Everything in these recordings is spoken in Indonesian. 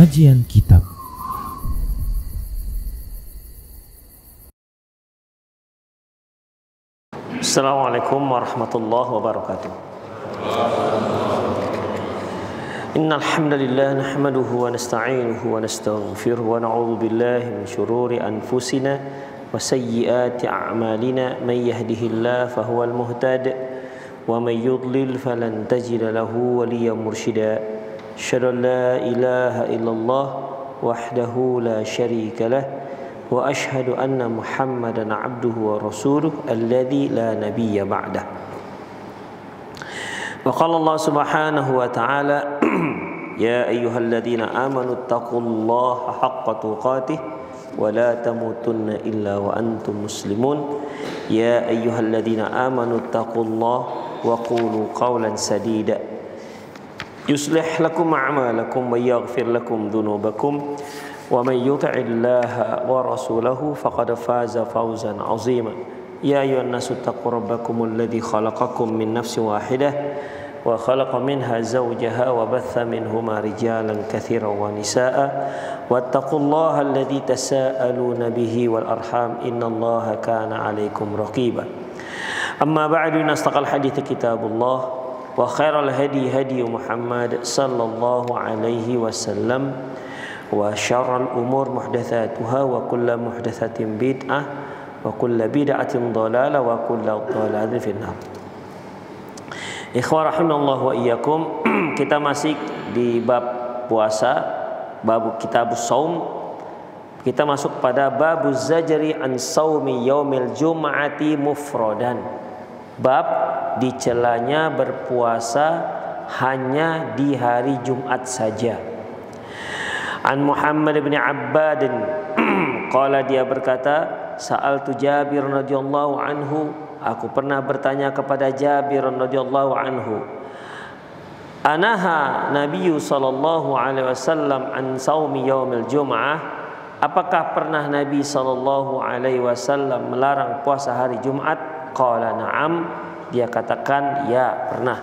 Kajian Kitab. Assalamualaikum warahmatullahi wabarakatuh. Innal hamdalillah nahmaduhu wa nasta'inuhu wa nastaghfiruh wa na'udzu billahi min shururi anfusina wa sayyiati a'malina may yahdihillahu fahuwal muhtad wa may yudlil falan tajida lahu waliyyan mursyida. Asyhadu an la ilaha illallah wahdahu la syarika lah wa ashhadu anna Muhammadan abduhu wa rasuluh alladzi la nabiyya ba'dah. Wa qala Allah subhanahu wa ta'ala ya ayyuhalladzina amanu taqullaha haqqa tuqatih wa la tamutunna illa wa antum muslimun. Ya ayyuhalladzina amanu taqullaha wa qulu qawlan sadida yuslih lakum a'malakum wa yaghfir lakum dhunubakum wa man yuti'illaha wa rasulahu faqad faza fawzan 'azima. Ya ayyuhan nasu taqu rabbakumul ladzi khalaqakum min nafsin wahidah wa khalaqa minha zawjaha wa batha minhuma rijalan katsiran wa nisaa'a wattaqullaha alladzi tasaaluna bihi wal arham innallaha kana 'alaikum raqiba. Amma ba'du, nastaqal hadits kitabullah wa khairal hadi hadi Muhammad sallallahu alaihi wasallam wa syarrul umur muhdatsatuha wa kullu muhdatsatin bid'ah wa kullu bid'atin dhalalah wa kullu dhalalatin finnar. Ikhwah rahimallahu wa iyyakum, kita masih di bab puasa, bab kitabus shaum. Kita masuk pada babuz zajri an shaumi yaumil jum'ati mufradan. Bab dicelanya berpuasa hanya di hari Jumat saja. An Muhammad bin Abbad qala, dia berkata, sa'altu Jabir radhiyallahu anhu, aku pernah bertanya kepada Jabir radhiyallahu anhu, anaha Nabi sallallahu alaihi wasallam an shaumi yaumil jum'ah, apakah pernah Nabi sallallahu alaihi wasallam melarang puasa hari Jumat? Qala na'am, dia katakan ya, pernah.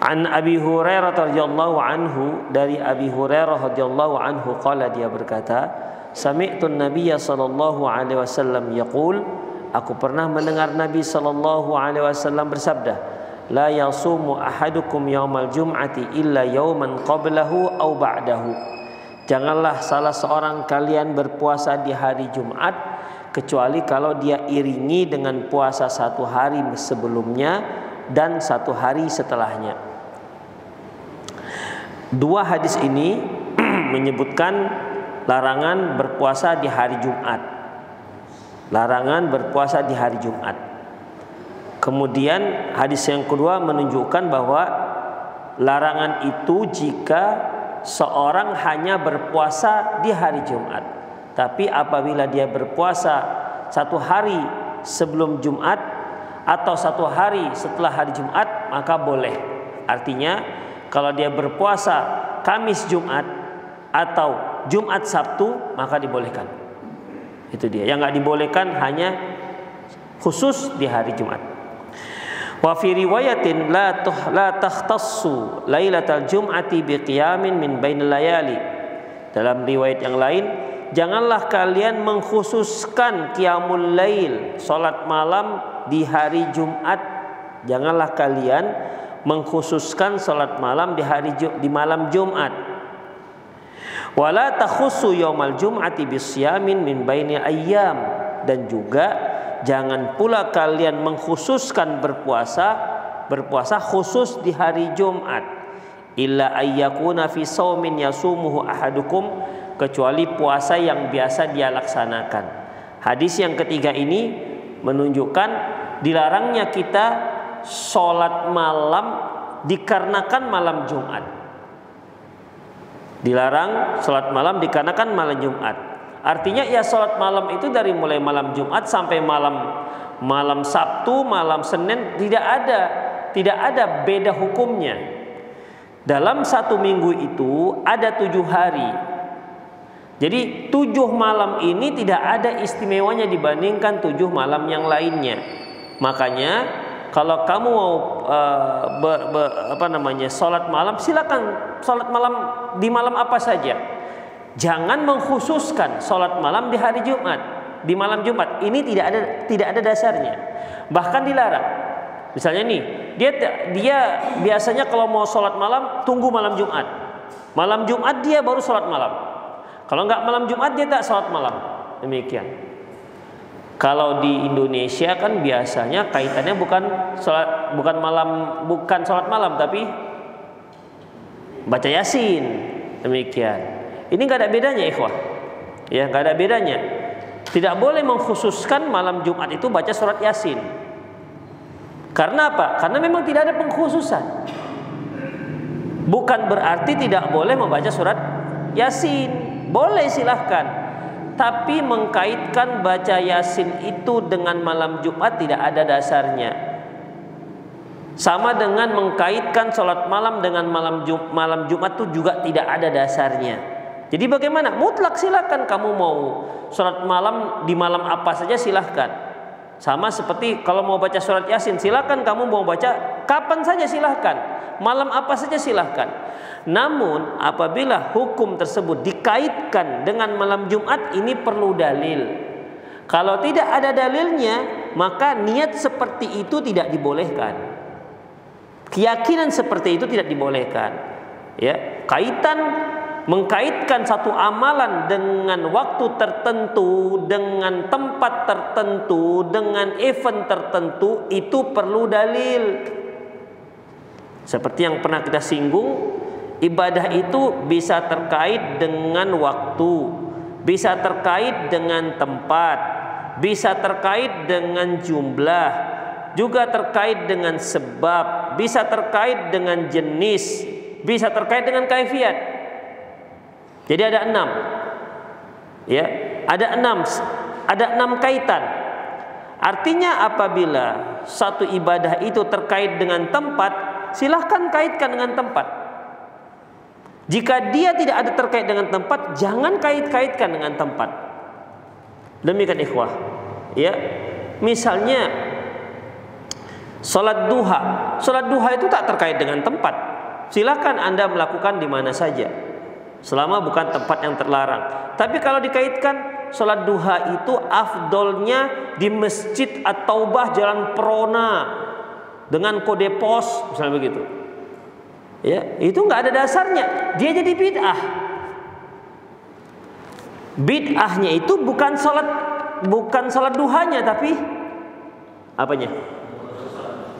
An Abi Hurairah radhiyallahu anhu, dari Abi Hurairah radhiyallahu anhu qala, dia berkata, sami'tu an-nabiyya sallallahu alaihi wasallam yaqul, aku pernah mendengar Nabi sallallahu alaihi wasallam bersabda, la yasumu ahadukum yaumal jum'ati illa yauman qablahu aw ba'dahu. Janganlah salah seorang kalian berpuasa di hari Jumat kecuali kalau dia iringi dengan puasa satu hari sebelumnya dan satu hari setelahnya. Dua hadis ini menyebutkan larangan berpuasa di hari Jumat. Larangan berpuasa di hari Jumat. Kemudian hadis yang kedua menunjukkan bahwa larangan itu jika seorang hanya berpuasa di hari Jumat. Tapi apabila dia berpuasa satu hari sebelum Jumat atau satu hari setelah hari Jumat, maka boleh. Artinya kalau dia berpuasa Kamis Jumat atau Jumat Sabtu, maka dibolehkan. Itu dia. Yang nggak dibolehkan hanya khusus di hari Jumat. Wa fi riwayatin la takhtassu lailatal jum'ati biqiyamin min bainal layali. Dalam riwayat yang lain, janganlah kalian mengkhususkan qiyamul lail, salat malam di hari Jumat. Janganlah kalian mengkhususkan salat malam di malam Jumat. Wala takhussu yaumal jum'ati bisyamin min bainil ayyam, dan juga jangan pula kalian mengkhususkan berpuasa khusus di hari Jumat. Illa ayyakuna fi shaumin yasumuhu ahadukum, kecuali puasa yang biasa dia laksanakan. Hadis yang ketiga ini menunjukkan dilarangnya kita sholat malam dikarenakan malam Jumat. Dilarang sholat malam dikarenakan malam Jumat. Artinya ya sholat malam itu dari mulai malam Jumat sampai malam Sabtu, malam Senin, tidak ada beda hukumnya. Dalam satu minggu itu ada 7 hari. Jadi 7 malam ini tidak ada istimewanya dibandingkan 7 malam yang lainnya. Makanya kalau kamu mau sholat malam, silakan sholat malam di malam apa saja. Jangan mengkhususkan sholat malam di hari Jumat, di malam Jumat. Ini tidak ada dasarnya. Bahkan dilarang. Misalnya nih, dia biasanya kalau mau sholat malam tunggu malam Jumat. Malam Jumat dia baru sholat malam. Kalau nggak malam Jumat dia tak sholat malam. Demikian. Kalau di Indonesia kan biasanya kaitannya bukan sholat malam, tapi baca Yasin. Demikian. Ini nggak ada bedanya, ikhwah. Ya, nggak ada bedanya. Tidak boleh mengkhususkan malam Jumat itu baca surat Yasin. Karena apa? Karena memang tidak ada pengkhususan. Bukan berarti tidak boleh membaca surat Yasin. Boleh, silahkan. Tapi mengkaitkan baca Yasin itu dengan malam Jumat tidak ada dasarnya. Sama dengan mengkaitkan sholat malam dengan malam Jumat itu juga tidak ada dasarnya. Jadi bagaimana? Mutlak silakan, kamu mau sholat malam di malam apa saja silahkan. Sama seperti kalau mau baca surat Yasin, silakan kamu mau baca kapan saja silahkan, malam apa saja silahkan. Namun apabila hukum tersebut dikaitkan dengan malam Jumat, ini perlu dalil. Kalau tidak ada dalilnya, maka niat seperti itu tidak dibolehkan. Keyakinan seperti itu tidak dibolehkan. Ya, mengkaitkan satu amalan dengan waktu tertentu, dengan tempat tertentu, dengan event tertentu, itu perlu dalil. Seperti yang pernah kita singgung, ibadah itu bisa terkait dengan waktu, bisa terkait dengan tempat, bisa terkait dengan jumlah, juga terkait dengan sebab, bisa terkait dengan jenis, bisa terkait dengan kaifiat. Jadi ada 6. Ya, ada 6 kaitan. Artinya apabila satu ibadah itu terkait dengan tempat, silahkan kaitkan dengan tempat. Jika dia tidak ada terkait dengan tempat, jangan kait-kaitkan dengan tempat. Demikian ikhwah. Ya, misalnya salat duha. Salat duha itu tak terkait dengan tempat. Silakan Anda melakukan di mana saja, selama bukan tempat yang terlarang. Tapi kalau dikaitkan, salat duha itu afdolnya di Masjid At-Taubah Jalan Perona dengan kode pos, misalnya begitu. Ya, itu nggak ada dasarnya. Dia jadi bid'ah. Bid'ahnya itu bukan salat duhanya, tapi apanya?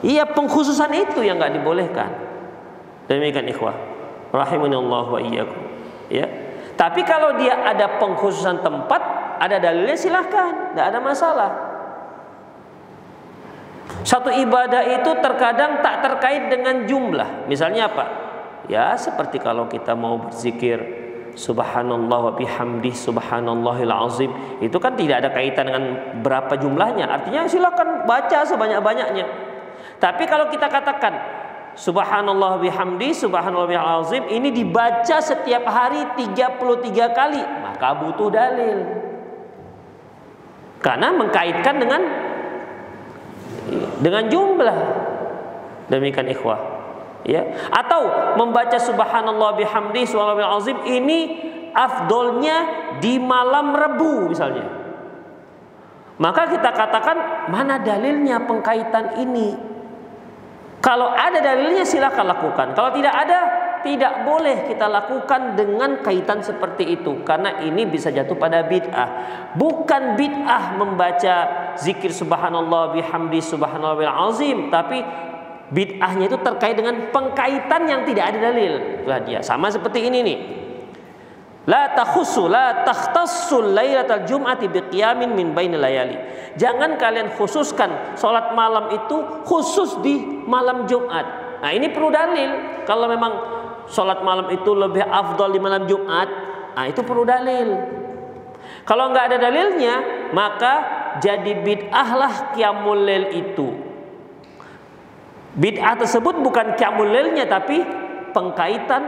Iya, pengkhususan itu yang nggak dibolehkan. Demikian ikhwah, rahimanallahu wa iyyakum. Ya. Tapi kalau dia ada pengkhususan tempat, ada dalilnya, silahkan, tidak ada masalah. Satu ibadah itu terkadang tak terkait dengan jumlah. Misalnya apa? Ya, seperti kalau kita mau berzikir subhanallah wa bihamdih subhanallahil azim, itu kan tidak ada kaitan dengan berapa jumlahnya. Artinya silakan baca sebanyak-banyaknya. Tapi kalau kita katakan subhanallah bihamdi subhanallahil azim, ini dibaca setiap hari 33 kali, maka butuh dalil. Karena mengkaitkan dengan jumlah. Demikian ikhwah. Ya. Atau membaca subhanallah bihamdi subhanallahil azim, ini afdolnya di malam Rebu misalnya. Maka kita katakan, mana dalilnya pengkaitan ini? Kalau ada dalilnya silakan lakukan. Kalau tidak ada, tidak boleh kita lakukan dengan kaitan seperti itu. Karena ini bisa jatuh pada bid'ah. Bukan bid'ah membaca zikir subhanallah bihamdi subhanallahil azim, tapi bid'ahnya itu terkait dengan pengkaitan yang tidak ada dalil. Itulah dia. Sama seperti ini nih. La takhtassul lailatal jum'ati biqiyamin min bainil layali. Jangan kalian khususkan salat malam itu khusus di malam Jumat. Nah, ini perlu dalil. Kalau memang salat malam itu lebih afdal di malam Jumat, nah itu perlu dalil. Kalau nggak ada dalilnya, maka jadi bid'ahlah qiyamul lail itu. Bid'ah tersebut bukan qiyamul lailnya, tapi pengkaitan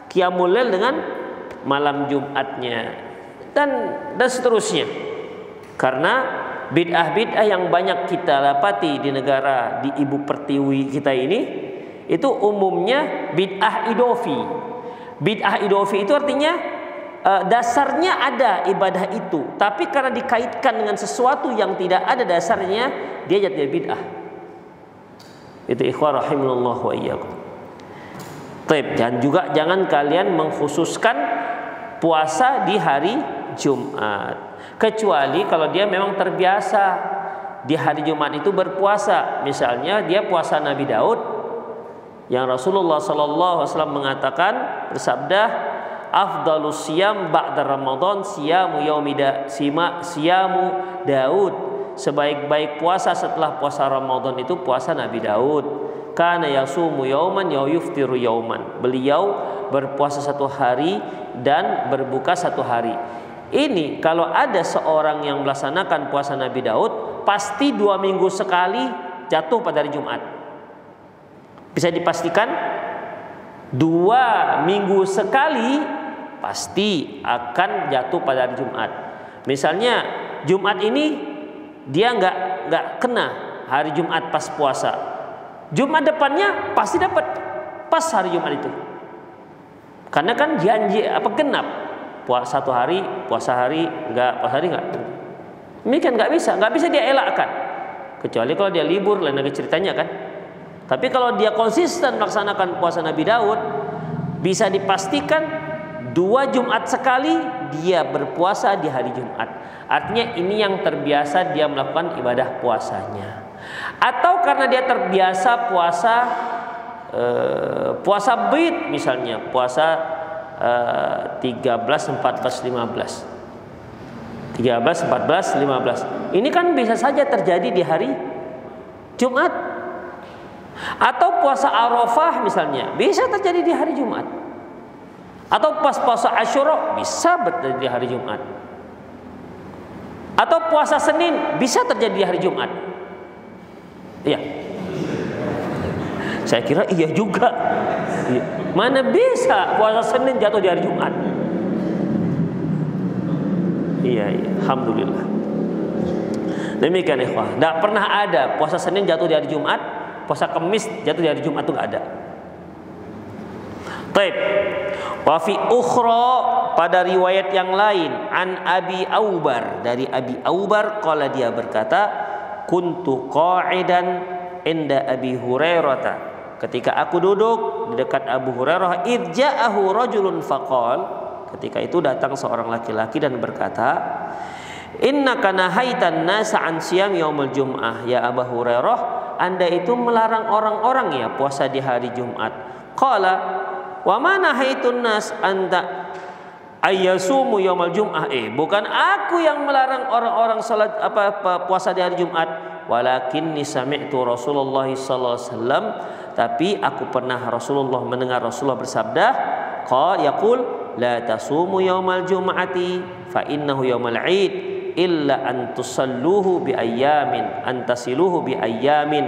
qiyamul lail dengan malam Jumatnya dan seterusnya. Karena bid'ah-bid'ah yang banyak kita dapati di negara di ibu pertiwi kita ini itu umumnya bid'ah idofi. Bid'ah idofi itu artinya dasarnya ada ibadah itu, tapi karena dikaitkan dengan sesuatu yang tidak ada dasarnya, dia jadi bid'ah. Itu ikhwan rahimallahu wa iyyakum. Baik, dan juga jangan kalian mengkhususkan puasa di hari Jumat, kecuali kalau dia memang terbiasa di hari Jumat itu berpuasa. Misalnya dia puasa Nabi Daud yang Rasulullah sallallahu alaihi wasallam mengatakan, bersabda, afdalus siyam ba'da Ramadan siyamu siyamu Daud. Sebaik-baik puasa setelah puasa Ramadan itu puasa Nabi Daud. Kana yasumu yauman wa yuftiru yauman. Beliau berpuasa satu hari dan berbuka satu hari. Ini kalau ada seorang yang melaksanakan puasa Nabi Daud, pasti 2 minggu sekali jatuh pada hari Jumat. Bisa dipastikan 2 minggu sekali pasti akan jatuh pada hari Jumat. Misalnya Jumat ini dia nggak kena hari Jumat pas puasa, Jumat depannya pasti dapat pas hari Jumat itu. Karena kan janji genap puasa 1 hari, puasa hari nggak. Ini kan nggak bisa dia elakkan. Kecuali kalau dia libur, lain lagi ceritanya kan. Tapi kalau dia konsisten melaksanakan puasa Nabi Daud, bisa dipastikan 2 Jumat sekali dia berpuasa di hari Jumat. Artinya ini yang terbiasa dia melakukan ibadah puasanya. Atau karena dia terbiasa puasa bid, misalnya puasa 13, 14, 15. 13, 14, 15. Ini kan bisa saja terjadi di hari Jumat. Atau puasa Arafah misalnya bisa terjadi di hari Jumat. Atau pas puasa Asyura bisa terjadi di hari Jumat. Atau puasa Senin bisa terjadi di hari Jumat. Iya. Saya kira iya juga. Iya. Mana bisa puasa Senin jatuh di hari Jumat? Iya. Alhamdulillah. Demikian ikhwah. Tidak pernah ada puasa Senin jatuh di hari Jumat, puasa Kamis jatuh di hari Jumat, itu nggak ada. Taib. Wa fi ukhra, pada riwayat yang lain, an Abi Aubar, dari Abi Aubar qala, dia berkata, kuntu qa'idan inda Abi Hurairah, ketika aku duduk di dekat Abu Hurairah, id ja'ahu rajulun faqal, ketika itu datang seorang laki-laki dan berkata, innaka nahaitan nasa an siyam yaumul jum'ah, ya Abu Hurairah, Anda itu melarang orang-orang ya puasa di hari Jumat. Qala wa mana haitun nas anta ayyasumu yaumal jum'ah. Bukan aku yang melarang orang-orang salat puasa di hari Jumat, walakinni sami'tu Rasulullah sallallahu alaihi wasallam, tapi aku pernah mendengar Rasulullah bersabda, qala yaqul la tasumu yaumal jum'ati fa innahu yaumal 'id illa an tusalluhu bi ayyamin antasiluhu bi ayyamin.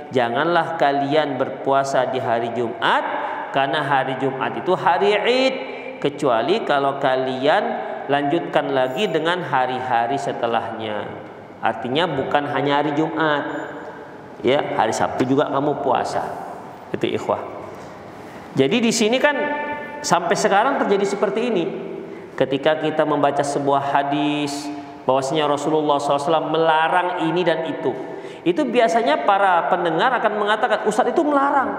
Janganlah kalian berpuasa di hari Jumat, karena hari Jumat itu hari Id, kecuali kalau kalian lanjutkan lagi dengan hari-hari setelahnya. Artinya bukan hanya hari Jumat, ya, hari Sabtu juga kamu puasa. Itu ikhwah. Jadi di sini kan sampai sekarang terjadi seperti ini. Ketika kita membaca sebuah hadis bahwasanya Rasulullah SAW melarang ini dan itu biasanya para pendengar akan mengatakan Ustadz itu melarang.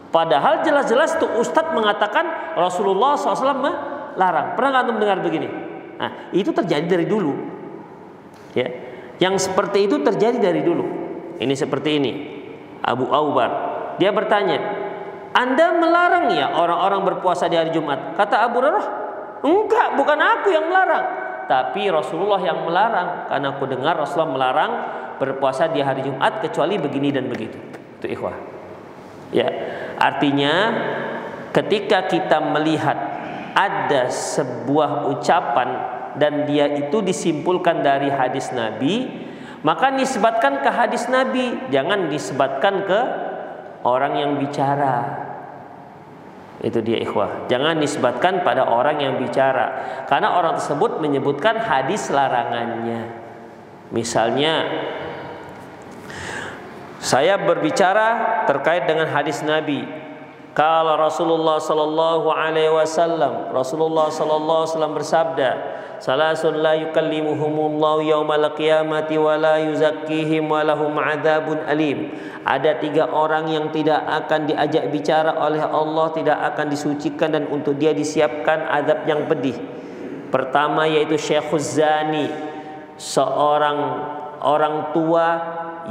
Padahal jelas-jelas tuh Ustadz mengatakan Rasulullah SAW melarang. Pernah nggak mendengar begini? Nah, itu terjadi dari dulu. Ya, yang seperti itu terjadi dari dulu. Ini seperti ini. Abu Aubar, dia bertanya, Anda melarang ya orang-orang berpuasa di hari Jumat? Kata Abu Hurairah, enggak, bukan aku yang melarang, tapi Rasulullah yang melarang. Karena aku dengar Rasulullah melarang berpuasa di hari Jumat kecuali begini dan begitu. Itu ikhwah. Ya, artinya ketika kita melihat ada sebuah ucapan dan dia itu disimpulkan dari hadis Nabi, maka nisbatkan ke hadis Nabi, jangan disebutkan ke orang yang bicara. Itu dia ikhwah. Jangan nisbatkan pada orang yang bicara, karena orang tersebut menyebutkan hadis larangannya. Misalnya saya berbicara terkait dengan hadis Nabi. Kalau Rasulullah sallallahu alaihi wasallam bersabda, "Salasun la yukallimuhumullahu yaumal qiyamati wa la yuzakkihim wa lahum adzabun alim." Ada 3 orang yang tidak akan diajak bicara oleh Allah, tidak akan disucikan dan untuk dia disiapkan azab yang pedih. Pertama yaitu Syekhuz Zani, seorang orang tua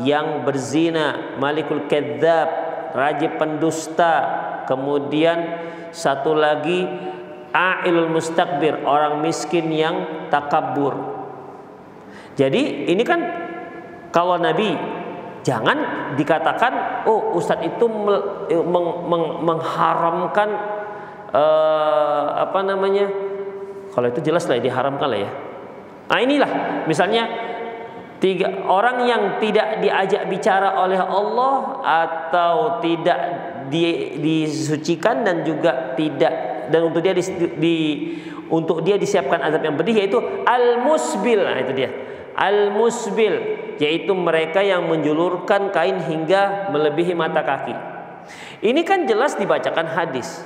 yang berzina, Malikul Kadzdzab, raja pendusta. Kemudian satu lagi A'ilul Mustakbir, orang miskin yang takabur. Jadi ini kan kalau Nabi, jangan dikatakan oh ustadz itu mengharamkan apa namanya, kalau itu jelas lah diharamkan lah ya. Nah inilah misalnya 3 orang yang tidak diajak bicara oleh Allah atau tidak disucikan dan juga tidak, dan untuk dia disiapkan azab yang pedih, yaitu al-musbil. Nah itu dia, al-musbil, yaitu mereka yang menjulurkan kain hingga melebihi mata kaki. Ini kan jelas dibacakan hadis.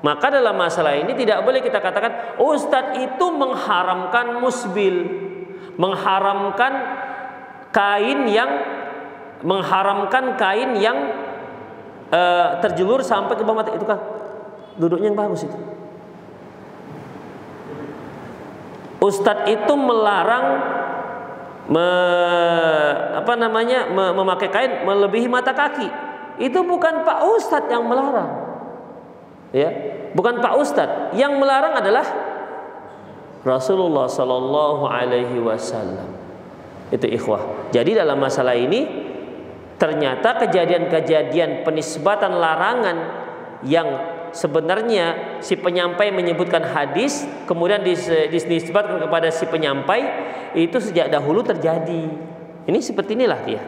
Maka dalam masalah ini tidak boleh kita katakan ustadz itu mengharamkan musbil, mengharamkan kain yang terjulur sampai ke bawah mata. Itu kan duduknya yang bagus itu. Ustadz itu melarang memakai kain melebihi mata kaki. Itu bukan Pak Ustadz yang melarang, ya, bukan Pak Ustadz. Yang melarang adalah Rasulullah Sallallahu Alaihi Wasallam. Itu ikhwah. Jadi dalam masalah ini ternyata kejadian-kejadian penisbatan larangan yang sebenarnya si penyampai menyebutkan hadis kemudian dinisbatkan kepada si penyampai, itu sejak dahulu terjadi. Ini seperti inilah dia.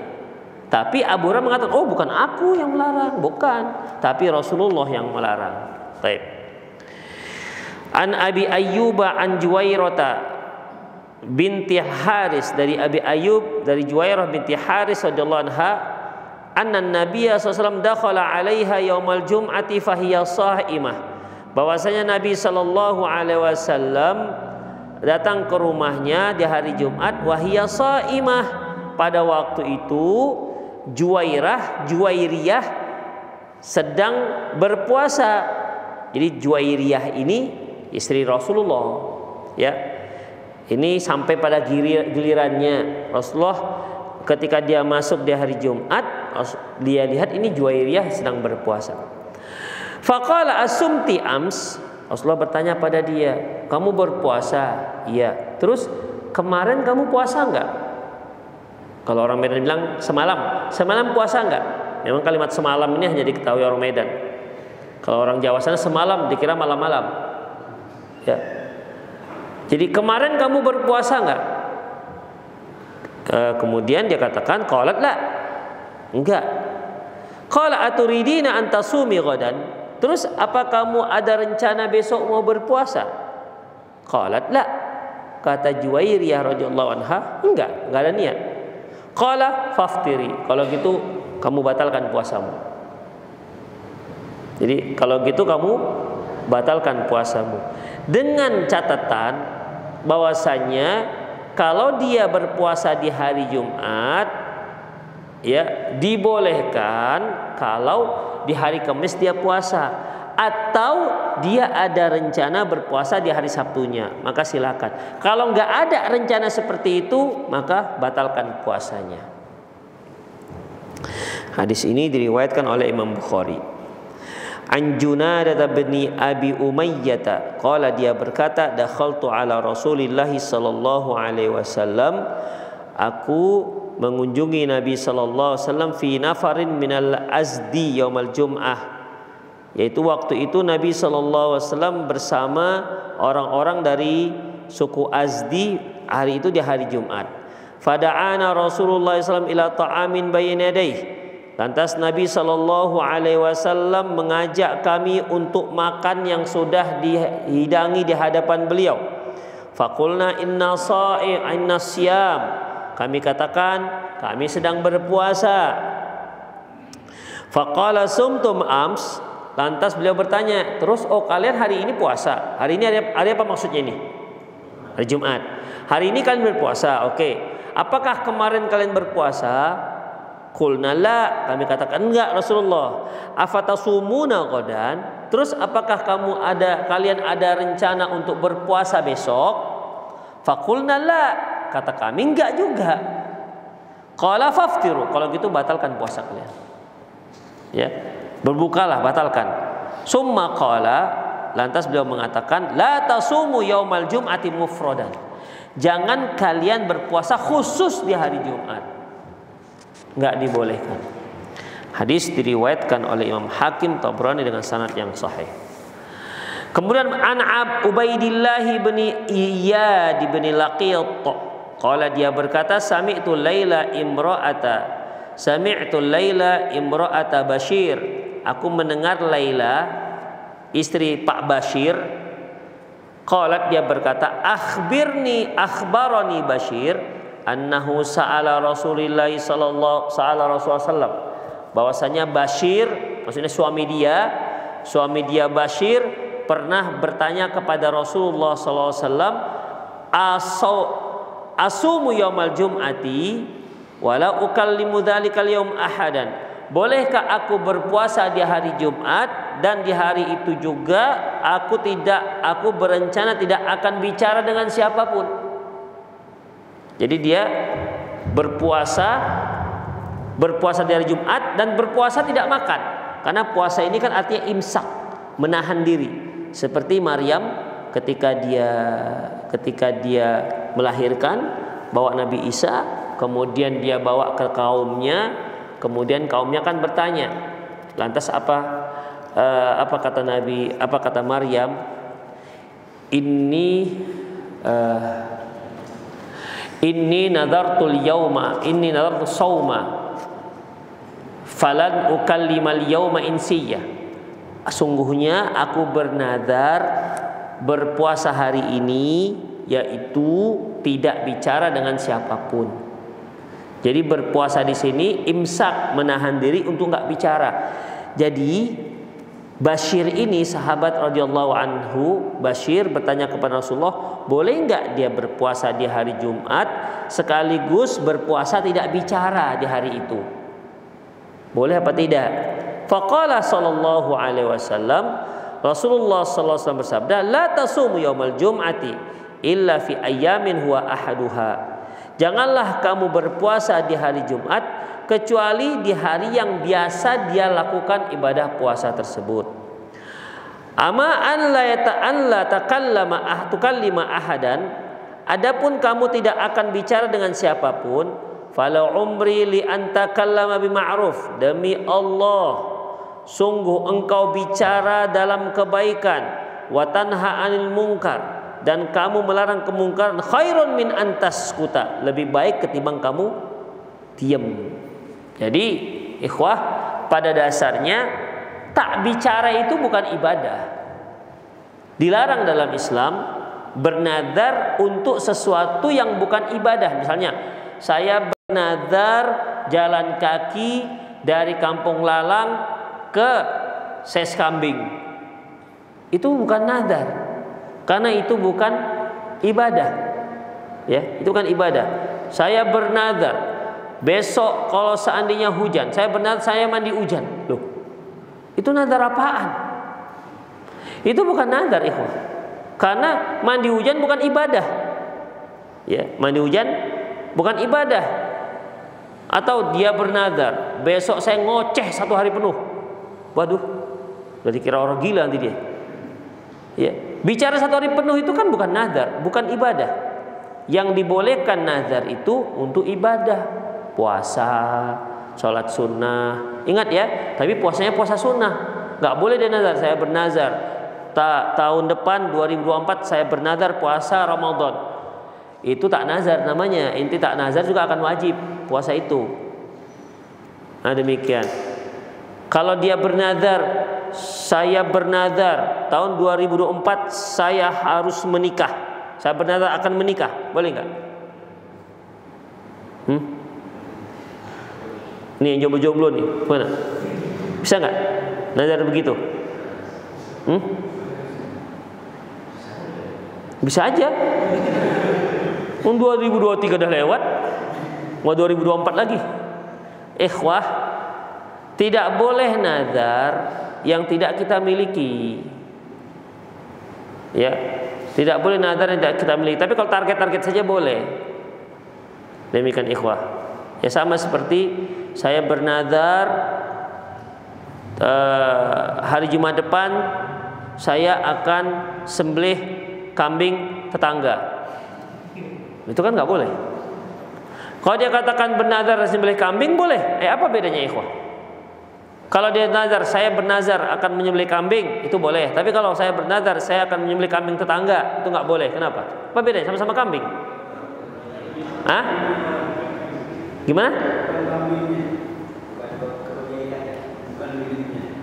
Tapi Abu Hurairah mengatakan, oh bukan aku yang melarang, bukan, tapi Rasulullah yang melarang. Baik. An Abi Ayyuba an Juwairata binti Haris, dari Abi Ayyub dari Juwairah binti Haris radhiyallahu anha, anna Nabiyya sallallahu dakhala 'alaiha yaumal jum'ati fahiya sha'imah, bahwasanya Nabi sallallahu alaihi wasallam datang ke rumahnya di hari Jumat, wahiya sha'imah, pada waktu itu Juwairiyah sedang berpuasa. Jadi Juwairiyah ini istri Rasulullah, ya. Ini sampai pada gilirannya Rasulullah ketika dia masuk di hari Jumat, dia lihat ini Juwairiyah sedang berpuasa. Faqala asumti ams, Rasulullah bertanya pada dia, kamu berpuasa? Iya. Terus kemarin kamu puasa enggak? Kalau orang Medan bilang semalam puasa enggak? Memang kalimat semalam ini hanya diketahui orang Medan. Kalau orang Jawa sana semalam dikira malam-malam, ya. Jadi kemarin kamu berpuasa enggak? Kemudian dia katakan qalat la, enggak. Qala aturidina an tasumi ghadan, terus apa kamu ada rencana besok mau berpuasa? Qalat la, kata Juwairiyah radhiyallahu anha, enggak ada niat. Qala faftiri, kalau gitu kamu batalkan puasamu. Jadi kalau gitu kamu batalkan puasamu, dengan catatan bahwasanya kalau dia berpuasa di hari Jumat, ya dibolehkan kalau di hari Kamis dia puasa, atau dia ada rencana berpuasa di hari Sabtunya, maka silakan. Kalau nggak ada rencana seperti itu, maka batalkan puasanya. Hadis ini diriwayatkan oleh Imam Bukhari. An Junadah bin Abi Umayyah qala, dia berkata, dakhaltu ala Rasulillah sallallahu alaihi wasallam, aku mengunjungi Nabi sallallahu alaihi wasallam fi nafarin minal Azdi yaumal Jum'ah, yaitu waktu itu Nabi sallallahu alaihi wasallam bersama orang-orang dari suku Azdi, hari itu di hari Jumat. Fada'ana Rasulullah sallallahu alaihi wasallam ila ta'amin bayna yadayhi, lantas Nabi sallallahu alaihi wasallam mengajak kami untuk makan yang sudah dihidangi di hadapan beliau. Faqulna inna siyam, Kami katakan kami sedang berpuasa. Faqala sumtum ams. Lantas beliau bertanya, terus kalian hari ini puasa? Hari ini hari apa maksudnya ini? Hari Jumat. Hari ini kalian berpuasa. Oke. Apakah kemarin kalian berpuasa? Qulna la, kami katakan enggak Rasulullah. Afatasumuna qadan? Terus apakah kalian ada rencana untuk berpuasa besok? Faqulna la, kata kami enggak juga. Qala faftiru, kalau gitu batalkan puasa kalian. Ya, berbukalah, batalkan. Summa qala, lantas beliau mengatakan la tasumu yaumal jum'ati mufradan. Jangan kalian berpuasa khusus di hari Jumat. Enggak dibolehkan. Hadis diriwayatkan oleh Imam Hakim Tabrani dengan sanad yang sahih. Kemudian an Ubaidillah bin Iyad bin Laqit, qala dia berkata sami'tu Laila imra'ata Bashir. Aku mendengar Laila istri Pak Bashir. Qalat, dia berkata akhbarani Bashir annahu sa'ala Rasulullah sallallahu sallam, bahwasanya Bashir, maksudnya suami dia Bashir pernah bertanya kepada Rasulullah sallallahu alaihi wasallam, asumu yaumal jum'ati wala ukallimu dzalikal yaum ahadan. Bolehkah aku berpuasa di hari Jumat dan di hari itu juga aku berencana tidak akan bicara dengan siapapun. Jadi dia berpuasa di hari Jumat dan berpuasa tidak makan. Karena puasa ini kan artinya imsak, menahan diri. Seperti Maryam ketika dia melahirkan, bawa Nabi Isa, kemudian dia bawa ke kaumnya, kemudian kaumnya kan bertanya. Lantas apa kata Maryam? Inni nadartu sauma falan ukallimal yauma insiyya. Sungguhnya aku bernadar berpuasa hari ini, yaitu tidak bicara dengan siapapun. Jadi berpuasa di sini imsak, menahan diri untuk nggak bicara. Jadi Bashir ini sahabat radhiyallahu anhu, Bashir bertanya kepada Rasulullah, boleh nggak dia berpuasa di hari Jumat sekaligus berpuasa tidak bicara di hari itu? Boleh apa tidak? Faqala sallallahu alaihi wasallam, Rasulullah sallallahu alaihi wasallam bersabda, la tasumu yaumal jum'ati illa fi ayyamin huwa ahaduha. Janganlah kamu berpuasa di hari Jumat kecuali di hari yang biasa dia lakukan ibadah puasa tersebut. Ama an la tukallima ahadan, adapun kamu tidak akan bicara dengan siapapun, falau umri li antakallama bima'ruf, demi Allah sungguh engkau bicara dalam kebaikan, wa tanha 'anil munkar, dan kamu melarang kemungkaran, khairun min antaskuta, lebih baik ketimbang kamu diam. Jadi ikhwah, pada dasarnya tak bicara itu bukan ibadah. Dilarang dalam Islam bernadar untuk sesuatu yang bukan ibadah. Misalnya saya bernadar jalan kaki dari Kampung Lalang ke Seskambing. Itu bukan nadar, karena itu bukan ibadah. Ya, itu kan ibadah. Saya bernadar besok kalau seandainya hujan, saya bernadar saya mandi hujan. Loh, itu nadar apaan? Itu bukan nadar, ikhwan. Karena mandi hujan bukan ibadah. Ya, mandi hujan bukan ibadah. Atau dia bernadar, besok saya ngoceh 1 hari penuh. Waduh, berarti kira orang gila nanti dia. Ya, bicara 1 hari penuh itu kan bukan nadar, bukan ibadah. Yang dibolehkan nazar itu untuk ibadah. Puasa, sholat sunnah. Ingat ya, tapi puasanya puasa sunnah. Nggak boleh dia nazar. Saya bernazar tahun depan 2024 saya bernazar puasa Ramadan. Itu tak nazar namanya. Inti tak nazar juga akan wajib puasa itu. Nah demikian. Kalau dia bernazar, saya bernazar tahun 2024 saya harus menikah. Saya bernazar akan menikah. Boleh nggak? Nih yang jomblo-jomblo nih, mana? Bisa nggak nazar begitu? Bisa aja. 2023 udah lewat, mau 2024 lagi. Ikhwah, tidak boleh nazar yang tidak kita miliki. Ya, tidak boleh nazar yang tidak kita miliki. Tapi kalau target-target saja boleh. Demikian ikhwah. Ya sama seperti saya bernazar hari Jumat depan saya akan sembelih kambing tetangga. Itu kan nggak boleh. Kalau dia katakan bernazar sembelih kambing boleh. Apa bedanya ikhwah? Kalau dia nazar, saya bernazar akan menyembelih kambing, itu boleh. Tapi kalau saya bernazar saya akan menyembelih kambing tetangga, itu nggak boleh. Kenapa? Apa bedanya? Sama-sama kambing. Hah? Gimana?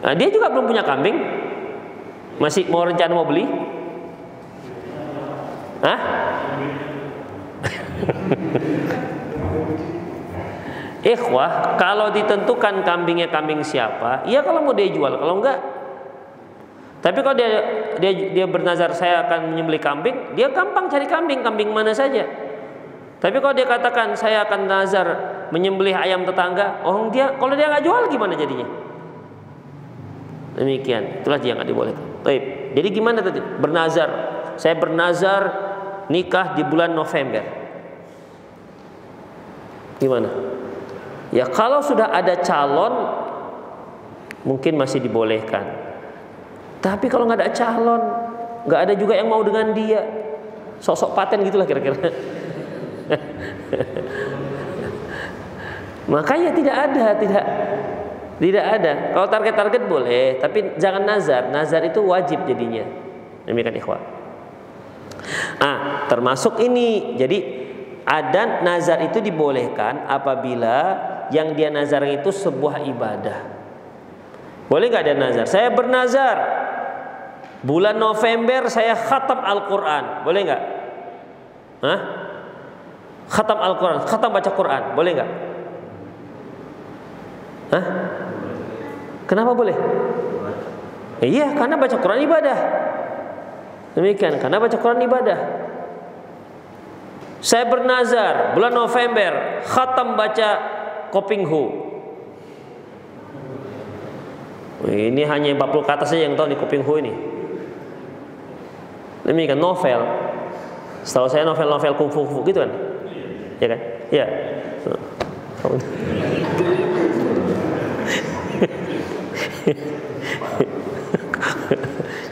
Nah, dia juga belum punya kambing, masih mau rencana mau beli. Hah? Ikhwah, kalau ditentukan kambingnya kambing siapa, ya kalau mau dia jual, kalau enggak. Tapi kalau dia bernazar saya akan menyembelih kambing, dia gampang cari kambing mana saja. Tapi kalau dia katakan saya akan nazar menyembelih ayam tetangga, kalau dia nggak jual gimana jadinya? Demikian, itulah dia nggak dibolehkan. Baik. Jadi gimana tadi? Bernazar, saya bernazar nikah di bulan November. Gimana? Ya kalau sudah ada calon mungkin masih dibolehkan. Tapi kalau nggak ada calon, nggak ada juga yang mau dengan dia, sosok paten gitulah kira-kira. Makanya tidak ada. Kalau target-target boleh, tapi jangan nazar. Nazar itu wajib jadinya. Demikian ikhwan. Termasuk ini. Jadi ada nazar itu dibolehkan apabila yang dia nazar itu sebuah ibadah. Boleh nggak dia nazar? Saya bernazar bulan November saya khatam Al-Quran. Boleh nggak? Khatam Al-Quran, khatam baca Quran. Boleh nggak? Kenapa boleh? Iya, karena baca Quran ibadah. Demikian, karena baca Quran ibadah. Saya bernazar bulan November khatam baca Koping Hu. Ini hanya 40 kata saja yang tahu di Koping Hu ini. Demikian novel. Setahu saya novel-novel kungfu gitu kan? Ya kan? Ya.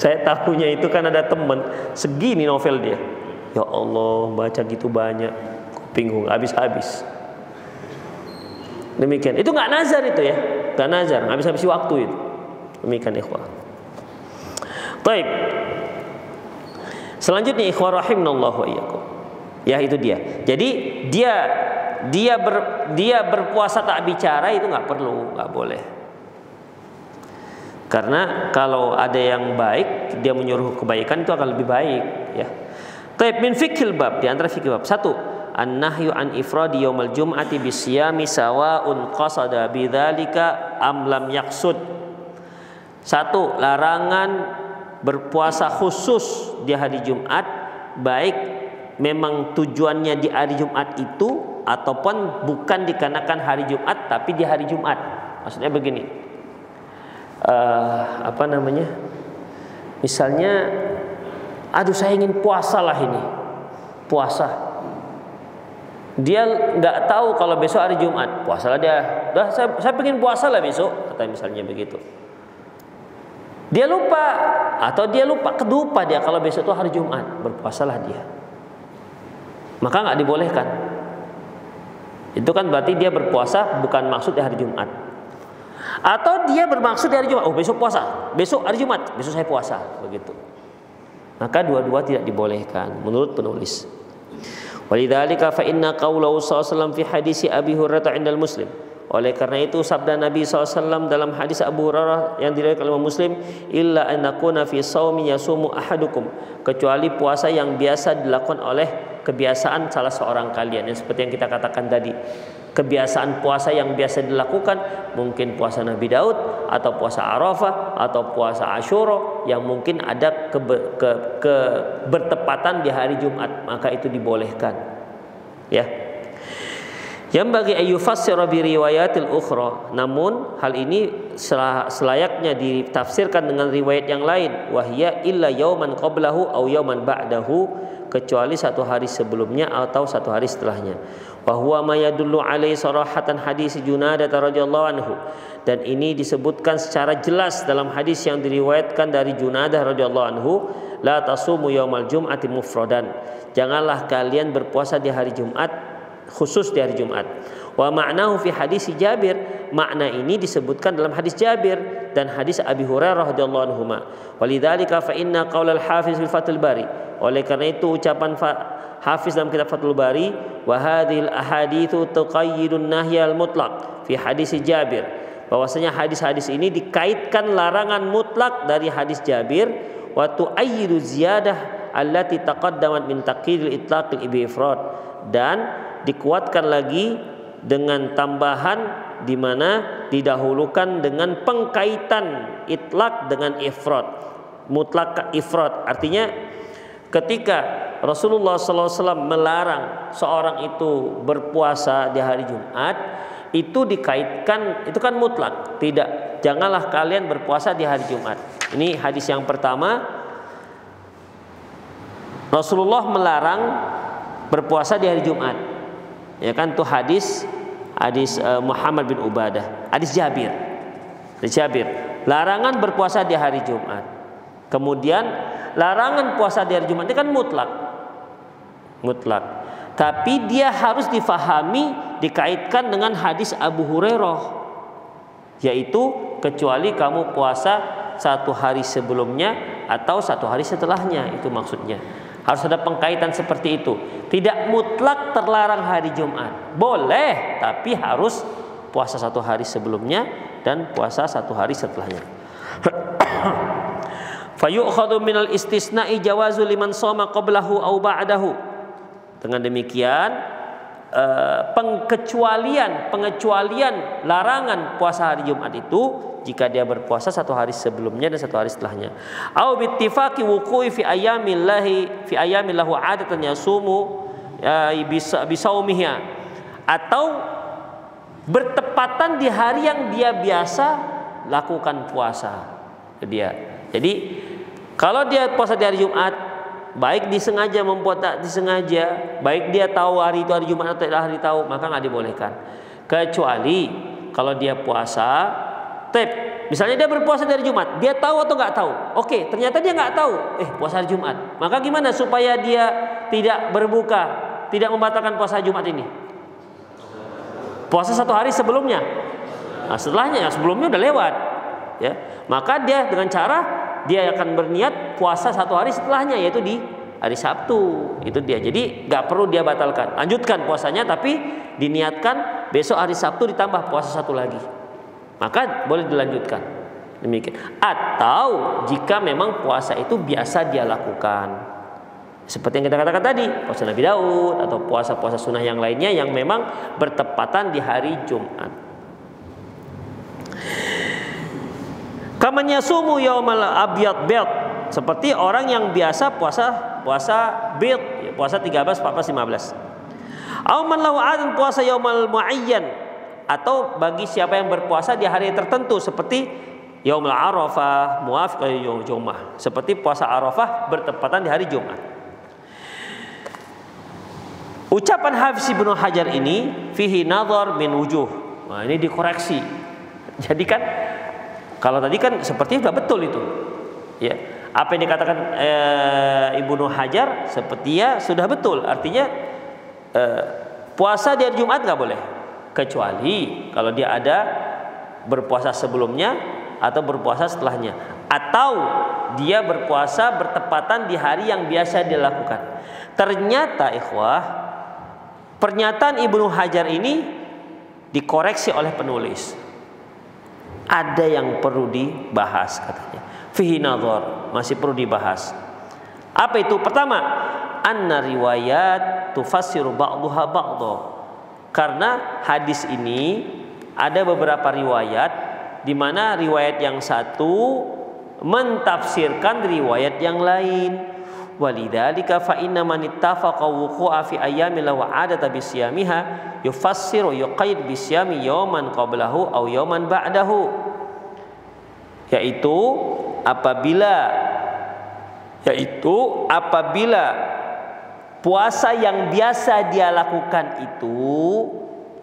Saya tahunya itu kan ada teman segini novel dia. Ya Allah, baca gitu banyak, bingung habis-habis. Demikian. Itu nggak nazar itu ya, nggak nazar, habis-habis waktu itu. Demikian ikhwah. Baik. Selanjutnya ikhwah rahimanallahu wa iyyakum. Ya itu dia. Jadi dia berpuasa tak bicara itu nggak perlu, nggak boleh. Karena kalau ada yang baik, dia menyuruh kebaikan itu akan lebih baik. Ya. Taib min fikhil bab, di antara fikih bab. 1. An-nahyu an ifradi yaumal jum'ati bisyami sawa'un qasada bidzalika am lam yaqsud. 1. Larangan berpuasa khusus di hari Jumat, baik memang tujuannya di hari Jumat itu ataupun bukan dikarenakan hari Jumat tapi di hari Jumat. Maksudnya begini. Misalnya saya ingin puasa lah ini. Puasa. Dia nggak tahu kalau besok hari Jumat, puasalah dia. Saya pengen puasa lah besok, kata misalnya begitu. Dia lupa atau dia kedupa dia kalau besok itu hari Jumat, berpuasalah dia. Maka nggak dibolehkan. Itu kan berarti dia berpuasa bukan maksud di hari Jumat. Atau dia bermaksud di hari Jumat, besok puasa, besok hari Jumat, besok saya puasa, begitu. Maka dua-dua tidak dibolehkan menurut penulis. Walidzalika fa inna qaulahu sallallahu alaihi wasallam fi hadisi Abi Hurairah 'inda Muslim. Oleh karena itu sabda Nabi SAW dalam hadis Abu Hurairah yang diriwayatkan oleh Muslim, illa an nakuna fi shaumi yasumu ahadukum, kecuali puasa yang biasa dilakukan oleh kebiasaan salah seorang kalian, yang seperti yang kita katakan tadi, kebiasaan puasa yang biasa dilakukan, mungkin puasa Nabi Daud atau puasa Arafah atau puasa Asyura yang mungkin ada bertepatan di hari Jumat, maka itu dibolehkan. Ya. Yang bagi ayyufassira bi riwayatil ukhra, namun hal ini selayaknya ditafsirkan dengan riwayat yang lain, wahya illa yauman qablahu aw yauman ba'dahu, kecuali satu hari sebelumnya atau satu hari setelahnya. Wa huwa ma yadullu alaihi sarahatan hadis Junadah radhiyallahu anhu, dan ini disebutkan secara jelas dalam hadis yang diriwayatkan dari Junadah radhiyallahu anhu, la tasumu yaumal jum'ati mufradan, janganlah kalian berpuasa di hari Jumat, khusus di hari Jumat. Wa ma'nahu fi hadis Jabir, makna ini disebutkan dalam hadis Jabir dan hadis Abi Hurairah radhiyallahu anhuma. Walidzalika fa inna qaulal Hafiz fil Fathul Bari, oleh karena itu ucapan Hafiz dalam kitab Fathul Bari, wa hadhil ahaditsu tuqayyidun nahyal mutlaq fi hadis Jabir, bahwasanya hadis-hadis ini dikaitkan larangan mutlak dari hadis Jabir, wa tu'ayyidu ziyadah allati taqaddamat min taqyidil itlaqil bi ifrad, dan dikuatkan lagi dengan tambahan di mana didahulukan dengan pengkaitan itlaq dengan ifrad, mutlak ifrad. Artinya ketika Rasulullah SAW melarang seorang itu berpuasa di hari Jumat, itu dikaitkan, itu kan mutlak, tidak, janganlah kalian berpuasa di hari Jumat. Ini hadis yang pertama, Rasulullah melarang berpuasa di hari Jumat. Ya kan, tuh hadis Muhammad bin Ubadah, hadis Jabir, larangan berpuasa di hari Jumat. Kemudian larangan puasa di hari Jumat ini kan mutlak, tapi dia harus difahami dikaitkan dengan hadis Abu Hurairah, yaitu kecuali kamu puasa satu hari sebelumnya atau satu hari setelahnya, itu maksudnya. Harus ada pengkaitan seperti itu. Tidak mutlak terlarang hari Jumat, boleh, tapi harus puasa satu hari sebelumnya dan puasa satu hari setelahnya. Fayu'khadhu minal istisna'i jawazu liman shoma qablahu aw ba'dahu. Dengan demikian pengecualian larangan puasa hari Jumat itu jika dia berpuasa satu hari sebelumnya dan satu hari setelahnya. Au bittifaqi wuqu'i fi ayyamillahu 'adatan yasumu bisaumiha, atau bertepatan di hari yang dia biasa lakukan puasa dia. Jadi kalau dia puasa di hari Jumat, baik disengaja membuat tak disengaja, baik dia tahu hari itu hari Jumat atau tidak hari tahu, maka nggak dibolehkan. Kecuali kalau dia puasa, misalnya dia berpuasa dari Jumat, dia tahu atau nggak tahu? Oke, ternyata dia nggak tahu, puasa hari Jumat. Maka gimana supaya dia tidak berbuka, tidak membatalkan puasa Jumat ini? Puasa satu hari sebelumnya. Nah, setelahnya, sebelumnya udah lewat, ya. Maka dia dengan cara dia akan berniat puasa satu hari setelahnya, yaitu di hari Sabtu. Itu dia. Jadi nggak perlu dia batalkan, lanjutkan puasanya, tapi diniatkan besok hari Sabtu ditambah puasa satu lagi, maka boleh dilanjutkan. Demikian. Atau jika memang puasa itu biasa dia lakukan, seperti yang kita katakan tadi, puasa Nabi Daud atau puasa-puasa sunnah yang lainnya yang memang bertepatan di hari Jumat. Kaman yasumu yaumal abyad bid, seperti orang yang biasa puasa bid, puasa 13, 14, 15. Au man lahu adan puasa yaumal muayyan, atau bagi siapa yang berpuasa di hari tertentu seperti yaumul arafah muafiq yaumul jumu'ah, seperti puasa Arafah bertepatan di hari Jumat. Ucapan Hafiz Ibnu Hajar ini fihi nadhar min wujuh. Nah, ini dikoreksi. Jadi kan kalau tadi kan seperti sudah betul itu. Ya. Apa yang dikatakan Ibnu Hajar sepertinya sudah betul. Artinya puasa di hari Jumat nggak boleh, kecuali kalau dia ada berpuasa sebelumnya atau berpuasa setelahnya, atau dia berpuasa bertepatan di hari yang biasa dia lakukan. Ternyata ikhwah, pernyataan Ibnu Hajar ini dikoreksi oleh penulis. Ada yang perlu dibahas katanya. Fihi nadhar, masih perlu dibahas. Apa itu? Pertama, anna riwayat tufassiru ba'daha ba'dha. Karena hadis ini ada beberapa riwayat di mana riwayat yang satu mentafsirkan riwayat yang lain. Walidzalika fa inna man ittafaqa wuqu'a fi ayyamin law 'adata bi siyamiha yufassiru yuqaid bi siyami yawman qablahu aw yawman ba'dahu. Yaitu apabila puasa yang biasa dia lakukan itu,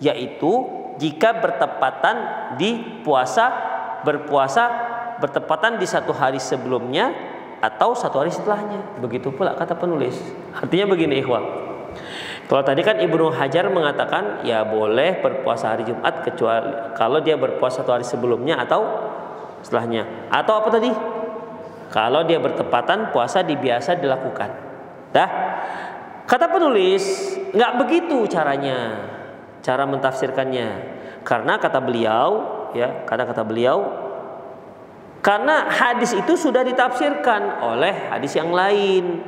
yaitu jika bertepatan berpuasa bertepatan di satu hari sebelumnya atau satu hari setelahnya. Begitu pula kata penulis. Artinya begini ikhwah. Kalau tadi kan Ibnu Hajar mengatakan ya boleh berpuasa hari Jumat kecuali kalau dia berpuasa satu hari sebelumnya atau setelahnya. Atau apa tadi? Kalau dia bertepatan puasa biasa dilakukan. Dah. Kata penulis, nggak begitu caranya, cara mentafsirkannya. Karena kata beliau, karena hadis itu sudah ditafsirkan oleh hadis yang lain.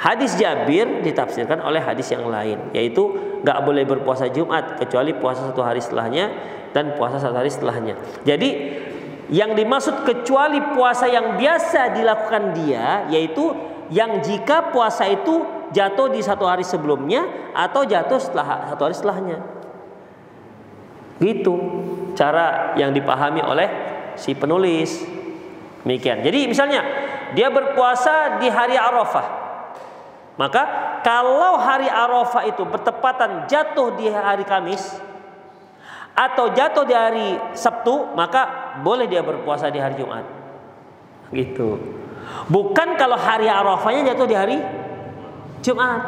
Hadis Jabir ditafsirkan oleh hadis yang lain, yaitu nggak boleh berpuasa Jumat kecuali puasa satu hari setelahnya dan puasa satu hari setelahnya. Jadi yang dimaksud kecuali puasa yang biasa dilakukan dia, yaitu yang jika puasa itu jatuh di satu hari sebelumnya atau jatuh setelah satu hari setelahnya. Gitu cara yang dipahami oleh si penulis. Demikian. Jadi misalnya dia berpuasa di hari Arafah, maka kalau hari Arafah itu bertepatan jatuh di hari Kamis atau jatuh di hari Sabtu, maka boleh dia berpuasa di hari Jumat. Gitu. Bukan kalau hari Arafahnya jatuh di hari Jumat.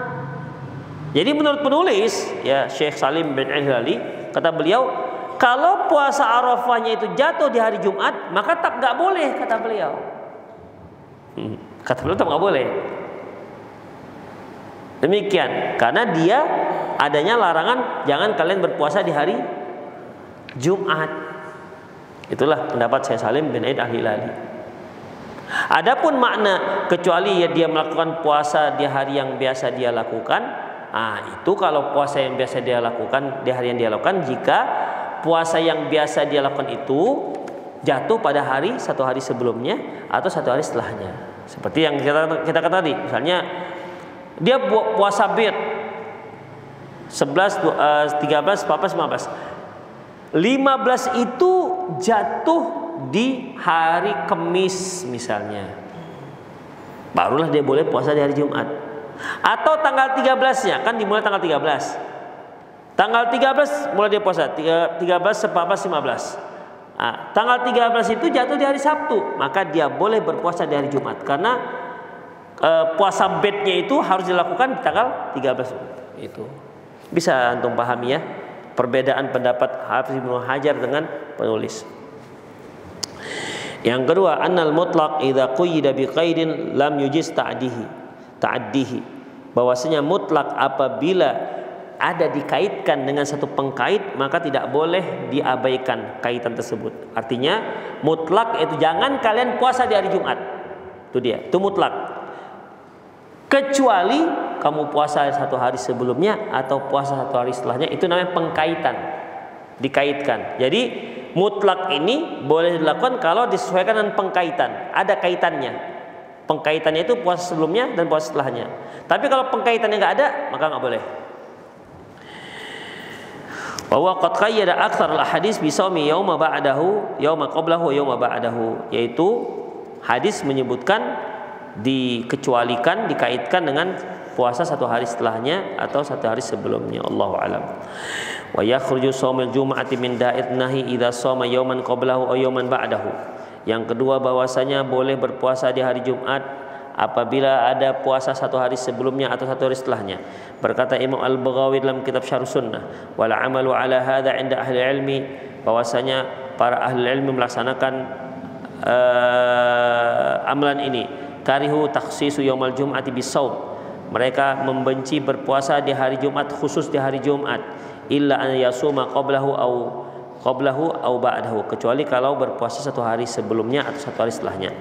Jadi menurut penulis, ya Syekh Salim bin Al-Hilali, kata beliau, kalau puasa Arafahnya itu jatuh di hari Jumat, maka tak nggak boleh, kata beliau. Kata beliau tak nggak boleh. Demikian, karena dia adanya larangan jangan kalian berpuasa di hari Jumat. Itulah pendapat Syekh Salim bin Al-Hilali. Adapun makna kecuali dia melakukan puasa di hari yang biasa dia lakukan, itu kalau puasa yang biasa dia lakukan di hari yang dia lakukan, jika puasa yang biasa dia lakukan itu jatuh pada satu hari sebelumnya atau satu hari setelahnya. Seperti yang kita kata tadi, misalnya dia puasa bid 11, 13, 14, 15. 15 itu jatuh di hari Kamis misalnya, barulah dia boleh puasa di hari Jumat. Atau tanggal 13-nya, kan dimulai tanggal 13. Tanggal 13 mulai dia puasa 13, 14, 15. Tanggal 13 itu jatuh di hari Sabtu, maka dia boleh berpuasa di hari Jumat. Karena puasa bednya itu harus dilakukan di tanggal 13 itu. Bisa antum pahami ya perbedaan pendapat Hafiz Ibnu Hajar dengan penulis. Yang kedua, annal mutlaq idza quyida biqaidin lam yujiz ta'addihi. Bahwasanya mutlak apabila ada dikaitkan dengan satu pengkait maka tidak boleh diabaikan kaitan tersebut. Artinya mutlak itu jangan kalian puasa di hari Jumat. Itu dia, itu mutlak. Kecuali kamu puasa satu hari sebelumnya atau puasa satu hari setelahnya, itu namanya pengkaitan, dikaitkan. Jadi mutlak ini boleh dilakukan kalau disesuaikan dengan pengkaitan, ada kaitannya. Pengkaitannya itu puasa sebelumnya dan puasa setelahnya. Tapi kalau pengkaitannya nggak ada, maka nggak boleh. Bahwa qad qayyada aktsar al-hadis bi shaumi yauma ba'dahu, yauma qablahu, yauma ba'dahu, yaitu hadis menyebutkan dikecualikan, dikaitkan dengan puasa satu hari setelahnya atau satu hari sebelumnya. Allahu a'lam. Wa yakhruju shaumul jum'ati min da'id nahi idza shoma yawman qablahu aw yawman ba'dahu. Yang kedua, bahwasanya boleh berpuasa di hari Jumat apabila ada puasa satu hari sebelumnya atau satu hari setelahnya. Berkata Imam Al-Baghawi dalam kitab Syarh Sunnah, wal amalu ala hadza 'inda ahli ilmi, bahwasanya para ahli ilmi melaksanakan amalan ini. Karihu takhsisu yaumal jum'ati bisawm. Mereka membenci berpuasa di hari Jumat, khusus di hari Jumat. illa an yasuma qablahu au ba'dahu, kecuali kalau berpuasa satu hari sebelumnya atau satu hari setelahnya.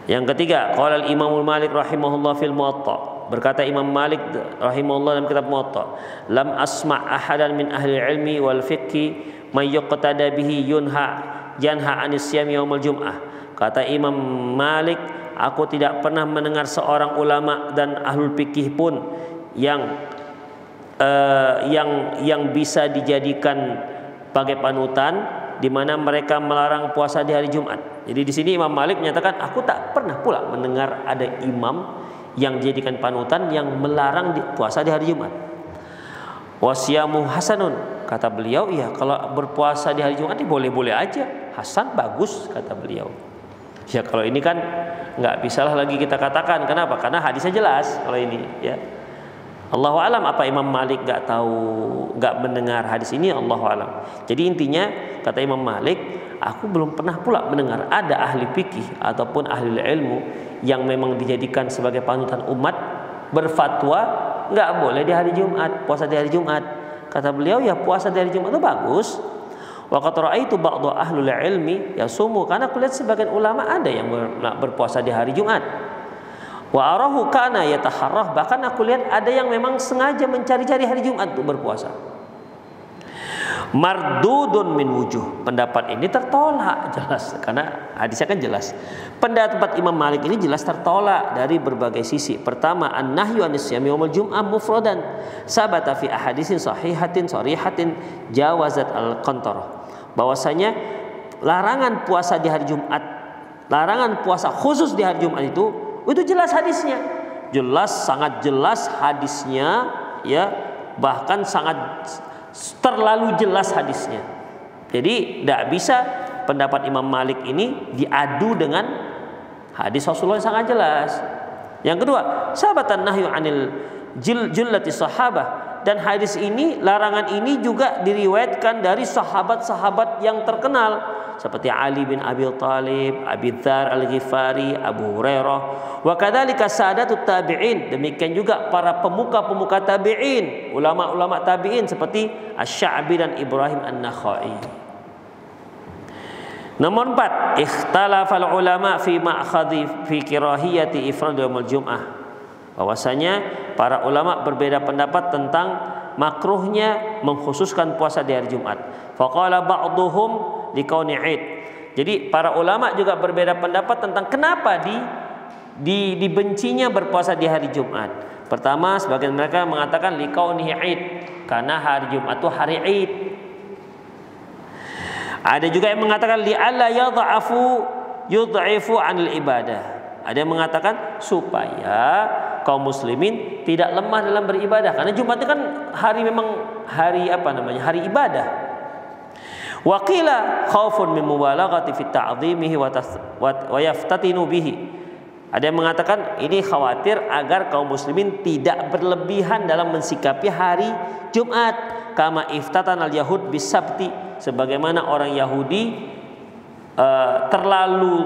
Yang ketiga, qala al-Imam Malik rahimahullah fil Muwatta, berkata Imam Malik rahimahullah dalam kitab Muwatta, lam asma' ahadan min ahli ilmi wal fiqhi may yuqtada bihi yanha anis siyam yaumul jum'ah. Kata Imam Malik, aku tidak pernah mendengar seorang ulama dan ahlul fikih pun yang bisa dijadikan sebagai panutan di mana mereka melarang puasa di hari Jumat. Jadi di sini Imam Malik menyatakan, aku tak pernah pula mendengar ada imam yang dijadikan panutan yang melarang puasa di hari Jumat. Wasyamu hasanun, kata beliau, iya kalau berpuasa di hari Jumat ini boleh-boleh aja, hasan, bagus, kata beliau. Ya kalau ini kan nggak bisalah lagi kita katakan, kenapa? Karena hadisnya jelas kalau ini, ya. Allahu alam, apa Imam Malik nggak tahu, nggak mendengar hadis ini, Allahu alam. Jadi intinya kata Imam Malik, aku belum pernah pula mendengar ada ahli fikih ataupun ahli ilmu yang memang dijadikan sebagai panutan umat berfatwa nggak boleh di hari Jumat, puasa di hari Jumat. Kata beliau, ya puasa di hari Jumat itu bagus. Wa qad ra'aitu ba'd ahlul ilmi yasumu, karena aku lihat sebagian ulama ada yang berpuasa di hari Jumat. Wa arahu kana yataharrah, bahkan aku lihat ada yang memang sengaja mencari-cari hari Jumat untuk berpuasa. Mardudun min wujuh, pendapat ini tertolak jelas karena hadisnya kan jelas. Pendapat Imam Malik ini jelas tertolak dari berbagai sisi. Pertama, an-nahyu anis siyami yaumul jum'ah mufradan sabata fi ahadisin sahihatin sharihatin jawazat al-qantarah. Bahwasanya larangan puasa di hari Jumat, larangan puasa khusus di hari Jumat itu jelas hadisnya, jelas, sangat jelas hadisnya, ya, bahkan sangat terlalu jelas hadisnya. Jadi tidak bisa pendapat Imam Malik ini diadu dengan hadis Rasulullah yang sangat jelas. Yang kedua, sabatan nahyu anil jullati sahabah, dan hadis ini, larangan ini juga diriwayatkan dari sahabat-sahabat yang terkenal seperti Ali bin Abi Thalib, Abi Dzar Al-Ghifari, Abu Hurairah, wa kadzalika sadatut tabi'in, demikian juga para pemuka-pemuka tabi'in, ulama-ulama tabi'in seperti Asy-Sya'bi dan Ibrahim An-Nakhai. Nomor 4, ikhtalafal ulama fi ma'khadhi fi kirahiyati ifrad yaumul jum'ah. Bahwasanya para ulama berbeda pendapat tentang makruhnya mengkhususkan puasa di hari Jumat. Faqala ba'dhum likauni 'id. Jadi para ulama juga berbeda pendapat tentang kenapa dibencinya berpuasa di hari Jumat. Pertama, sebagian mereka mengatakan likauni 'id, karena hari Jumat itu hari Id. Ada juga yang mengatakan li'alla yudha'ifu 'anil ibadah. Ada yang mengatakan supaya kaum muslimin tidak lemah dalam beribadah, karena Jumat itu kan hari, memang hari hari ibadah. Wa qila khaufun min mubalaghati fi ta'dhimihi wa yaftatinu bihi. Ada yang mengatakan ini khawatir agar kaum muslimin tidak berlebihan dalam mensikapi hari Jumat, kama iftatan al-yahud bisabti, sebagaimana orang Yahudi terlalu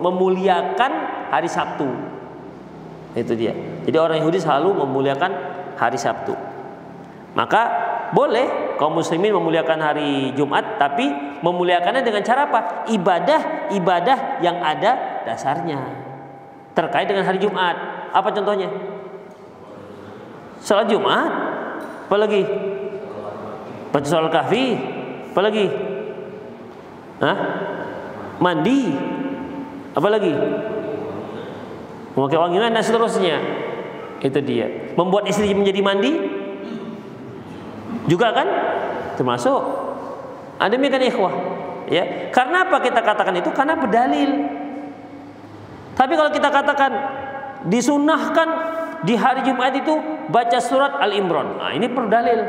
memuliakan hari Sabtu. Itu dia. Jadi orang Yahudi selalu memuliakan hari Sabtu. Maka boleh kaum muslimin memuliakan hari Jumat, tapi memuliakannya dengan cara apa? Ibadah yang ada dasarnya terkait dengan hari Jumat. Apa contohnya? Salat Jumat. Apa lagi? Baca surah Al-Kahfi. Apa lagi? Mandi. Apa lagi? Memakai wangian dan seterusnya. Itu dia. Membuat istri menjadi mandi juga kan termasuk. Ada demikian ikhwah, ya. Karena apa kita katakan itu? Karena berdalil. Tapi kalau kita katakan disunahkan di hari Jumat itu baca surat Al-Imran, nah ini perlu dalil.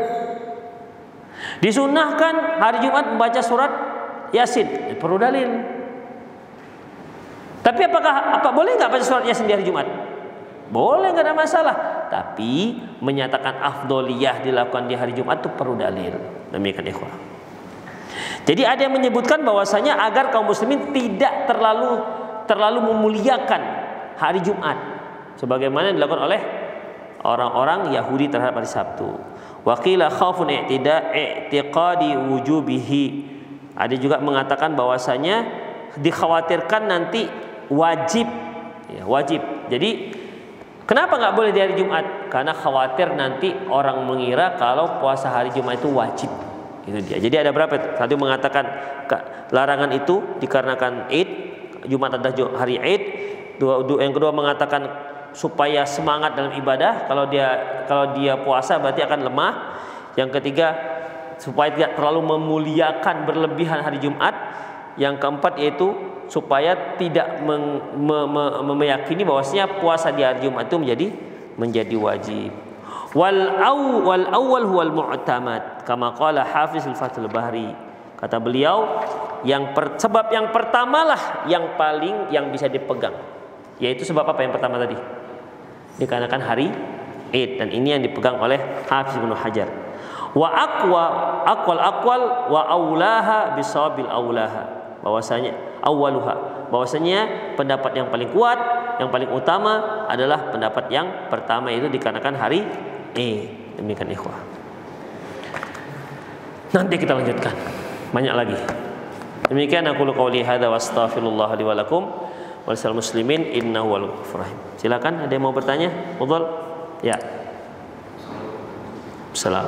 Disunahkan hari Jumat membaca surat Yasin, perlu dalil. Tapi boleh nggak baca surat Yasin di hari Jumat? Boleh, nggak ada masalah. Tapi menyatakan afdoliyah dilakukan di hari Jumat itu perlu dalil. Demikian ikhwah. Jadi ada yang menyebutkan bahwasanya agar kaum muslimin tidak terlalu memuliakan hari Jumat, sebagaimana dilakukan oleh orang-orang Yahudi terhadap hari Sabtu. Wa qila khaufun i'tiqadi wujubihi. Ada juga mengatakan bahwasanya dikhawatirkan nanti wajib, ya, wajib. Jadi kenapa nggak boleh di hari Jumat? Karena khawatir nanti orang mengira kalau puasa hari Jumat itu wajib. Itu dia. Jadi ada berapa itu? Satu mengatakan larangan itu dikarenakan Id, Jumat adalah hari Id. Yang kedua mengatakan supaya semangat dalam ibadah. Kalau dia puasa berarti akan lemah. Yang ketiga supaya tidak terlalu memuliakan berlebihan hari Jumat. Yang keempat yaitu supaya tidak meyakini bahwasanya puasa di hari Jumat itu menjadi wajib. Wal awwal huwal mu'tamad kama qala Hafiz al-Fathul Bahri. Kata beliau, sebab yang pertamalah yang bisa dipegang. Yaitu sebab apa yang pertama tadi? Dikarenakan hari Id, dan ini yang dipegang oleh Hafiz Ibnu Hajar. Wa aqwal wa aulaha bisawabil aulaha. Bahwasanya pendapat yang paling kuat, yang paling utama adalah pendapat yang pertama, itu dikarenakan hari Demikian ikhwah. Nanti kita lanjutkan banyak lagi. Demikian aku qouli hadza wa astaghfirullah li wa lakum wa lisal muslimin innahu wal ghafurur rahim. Silakan, ada yang mau bertanya? Fadhil. Ya. Salam.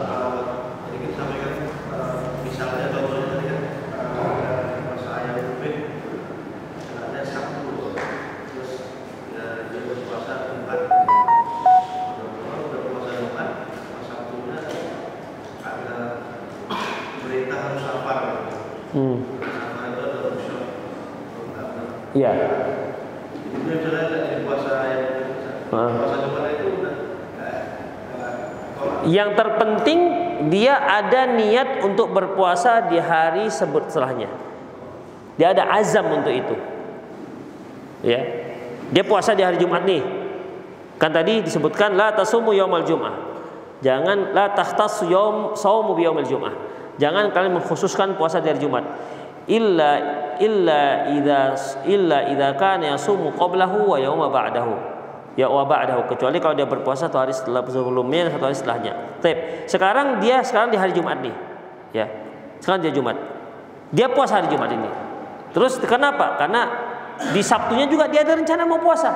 Iya. Yang terpenting dia ada niat untuk berpuasa di hari setelahnya. Dia ada azam untuk itu. Ya. Dia puasa di hari Jumat nih. Kan tadi disebutkan la tasumu yaumal jum'ah. Jangan la tahtassu saumu bi yaumil jum'ah. Jangan kalian mengkhususkan puasa di hari Jumat. Illa idza kana yasumu qablahu wa yauma ba'dahu. Ya wa ba'dahu, kecuali kalau dia berpuasa satu hari sebelumnya dan satu hari setelahnya. Sekarang di hari Jumat nih. Ya. Sekarang dia Jumat. Dia puasa hari Jumat ini. Terus kenapa? Karena di Sabtunya juga dia ada rencana mau puasa.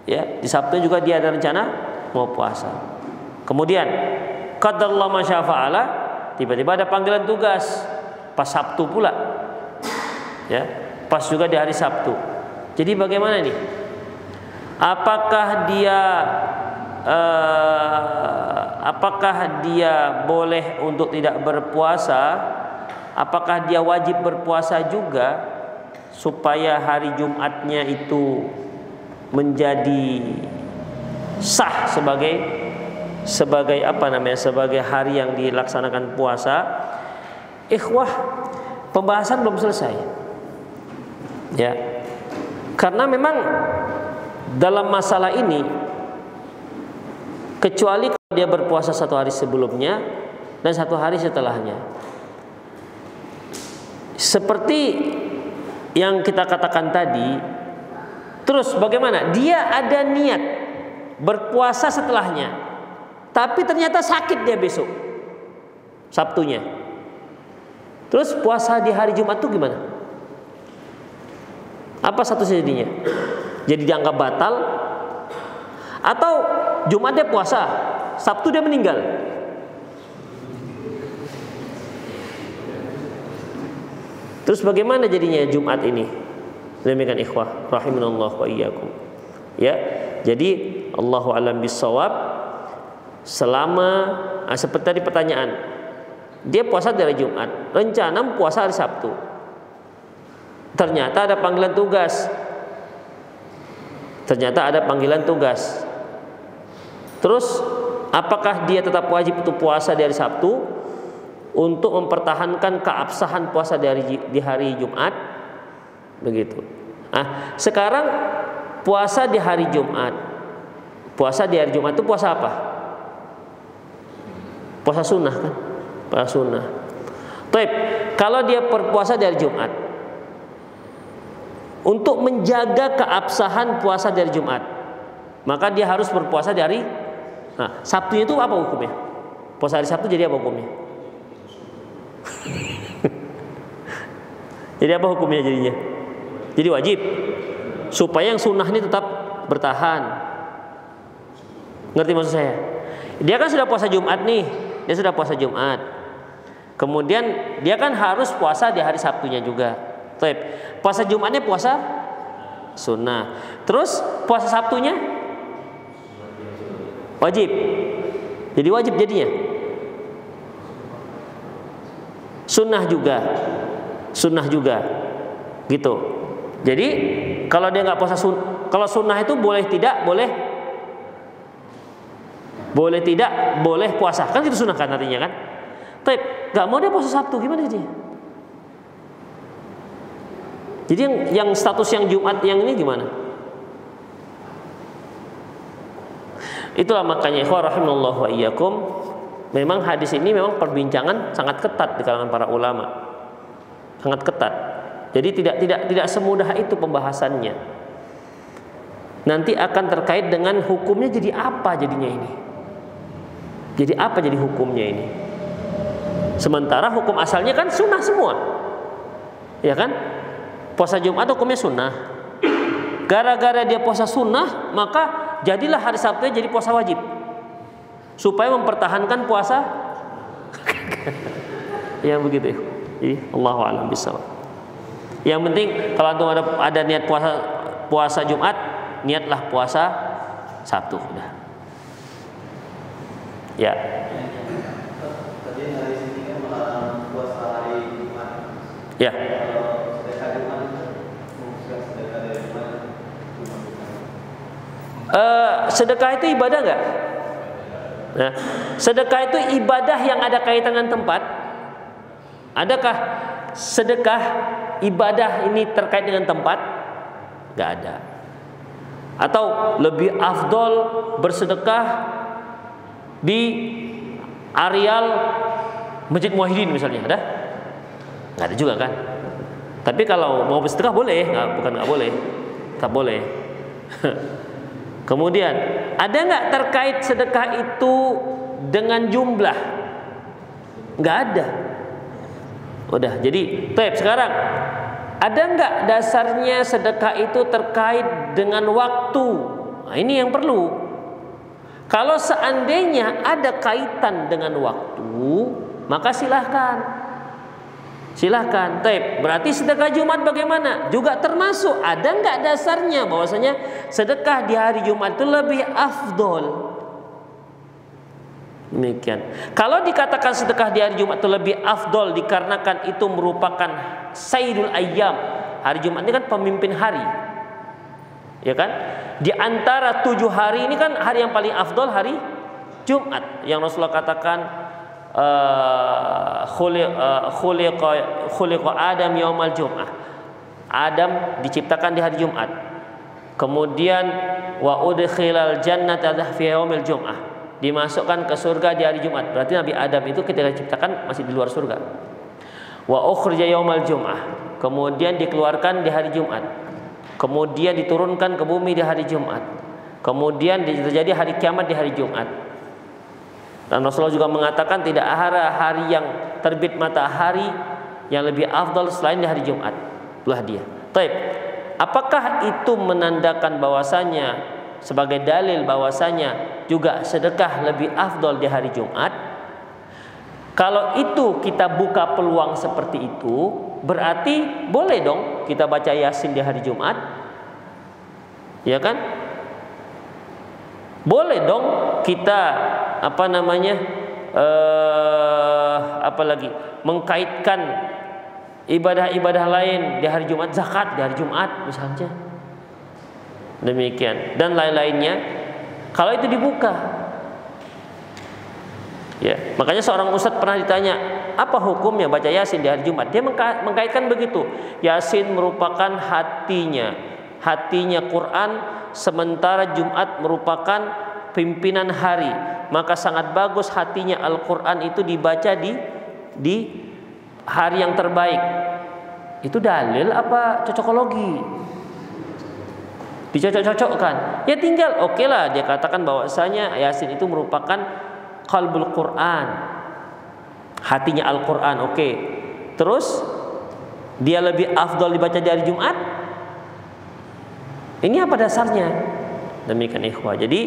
Ya, di Sabtu juga dia ada rencana mau puasa. Kemudian qadarallahu ma syaa fa'ala, tiba-tiba ada panggilan tugas pas Sabtu pula, ya, pas juga di hari Sabtu. Jadi bagaimana nih? Apakah dia boleh untuk tidak berpuasa? Apakah dia wajib berpuasa juga supaya hari Jumatnya itu menjadi sah sebagai hari yang dilaksanakan puasa? Ikhwah, pembahasan belum selesai. Ya. Karena memang dalam masalah ini, kecuali kalau dia berpuasa satu hari sebelumnya dan satu hari setelahnya, seperti yang kita katakan tadi. Terus bagaimana? Dia ada niat berpuasa setelahnya, tapi ternyata sakit dia besok Sabtunya. Terus puasa di hari Jumat itu gimana? Apa satu jadinya? Jadi dianggap batal? Atau Jumat dia puasa, Sabtu dia meninggal? Terus bagaimana jadinya Jumat ini? Demikian ikhwah rahimanallah wa iyyakum. Ya. Jadi Allahu a'lam bissawab. Selama seperti tadi pertanyaan, dia puasa dari Jumat, rencana puasa hari Sabtu. Ternyata ada panggilan tugas. Terus apakah dia tetap wajib untuk puasa di hari Sabtu untuk mempertahankan keabsahan puasa di hari Jumat? Begitu. Sekarang puasa di hari Jumat. Puasa di hari Jumat itu puasa apa? Puasa sunnah kan? Puasa sunnah. Taib, kalau dia berpuasa di hari Jumat, untuk menjaga keabsahan puasa di hari Jumat, maka dia harus berpuasa di hari. Nah, Sabtunya itu apa hukumnya? Puasa hari Sabtu jadi apa hukumnya? Jadi apa hukumnya jadinya? Jadi wajib supaya yang sunnah ini tetap bertahan. Ngerti maksud saya? Dia kan sudah puasa Jumat nih, dia sudah puasa Jumat. Kemudian dia kan harus puasa di hari Sabtunya juga. Baik. Puasa Jumatnya puasa sunnah. Terus puasa Sabtunya wajib. Jadi wajib jadinya. Sunnah juga. Sunnah juga. Gitu. Jadi kalau dia nggak puasa kalau sunnah itu boleh tidak, boleh tidak, boleh puasa. Kan itu sunnah kan artinya kan? Tapi nggak mau dia puasa Sabtu, gimana jadi? Jadi yang status yang Jumat yang ini gimana? Itulah makanya ikhwah rahimallahu wa iyyakum, memang hadis ini memang perbincangan sangat ketat di kalangan para ulama. Sangat ketat. Jadi tidak semudah itu pembahasannya. Nanti akan terkait dengan hukumnya jadi apa jadinya ini. Jadi apa jadi hukumnya ini? Sementara hukum asalnya kan sunnah semua. Ya kan? Puasa Jumat hukumnya sunnah. Gara-gara dia puasa sunnah, maka jadilah hari Sabtu jadi puasa wajib. Supaya mempertahankan puasa. Ya begitu. Jadi Allahu a'lam bishawab. Yang penting kalau antum ada niat puasa Jumat, niatlah puasa Sabtu udah. Ya. Tadi hari ini kan puasa hari Jumat. Ya. Sedekah itu ibadah nggak? Nah, sedekah itu ibadah yang ada kaitan dengan tempat. Adakah sedekah ibadah ini terkait dengan tempat? Nggak ada. Atau lebih afdol bersedekah di areal Masjid Muwahhidin misalnya, ada? Nggak ada juga kan? Tapi kalau mau bersedekah boleh, bukan nggak boleh, tak boleh. Kemudian ada nggak terkait sedekah itu dengan jumlah? Nggak ada. Udah. Jadi, sekarang ada nggak dasarnya sedekah itu terkait dengan waktu? Nah, ini yang perlu. Kalau seandainya ada kaitan dengan waktu, maka silahkan. Silahkan. Berarti sedekah Jumat bagaimana? Juga termasuk. Ada nggak dasarnya bahwasanya sedekah di hari Jumat itu lebih afdol? Demikian. Kalau dikatakan sedekah di hari Jumat itu lebih afdol dikarenakan itu merupakan sayyidul ayyam. Hari Jumat ini kan pemimpin hari. Ya kan? Di antara 7 hari ini kan hari yang paling afdol hari Jumat. Yang Rasulullah katakan khuliqa Adam yaumal Jum'ah. Adam diciptakan di hari Jumat. Kemudian wa udkhilal jannata fi yaumil Jum'ah. Dimasukkan ke surga di hari Jumat. Berarti Nabi Adam itu ketika diciptakan masih di luar surga. Wa ukhrija yaumal Jum'ah. Kemudian dikeluarkan di hari Jumat. Kemudian diturunkan ke bumi di hari Jumat. Kemudian terjadi hari kiamat di hari Jumat. Dan Rasulullah juga mengatakan tidak ada hari yang terbit matahari yang lebih afdal selain di hari Jumat. Itulah dia. Baik. Apakah itu menandakan bahwasanya sebagai dalil bahwasanya juga sedekah lebih afdal di hari Jumat? Kalau itu kita buka peluang seperti itu, berarti boleh dong kita baca Yasin di hari Jumat. Ya kan? Boleh dong kita mengkaitkan ibadah-ibadah lain di hari Jumat, zakat di hari Jumat misalnya. Demikian dan lain-lainnya. Kalau itu dibuka. Ya, makanya seorang ustadz pernah ditanya, apa hukumnya baca Yasin di hari Jumat? Dia mengkaitkan begitu. Yasin merupakan hatinya Quran, sementara Jumat merupakan pimpinan hari. Maka sangat bagus hatinya Al-Quran itu dibaca di hari yang terbaik. Itu dalil apa cocokologi? Dicocok-cocokkan. Ya tinggal oke lah dia katakan bahwasanya Yasin itu merupakan qalbul Quran. Hatinya Al-Quran, oke. Terus dia lebih afdal dibaca di hari Jumat. Ini apa dasarnya? Demikian ikhwah. Jadi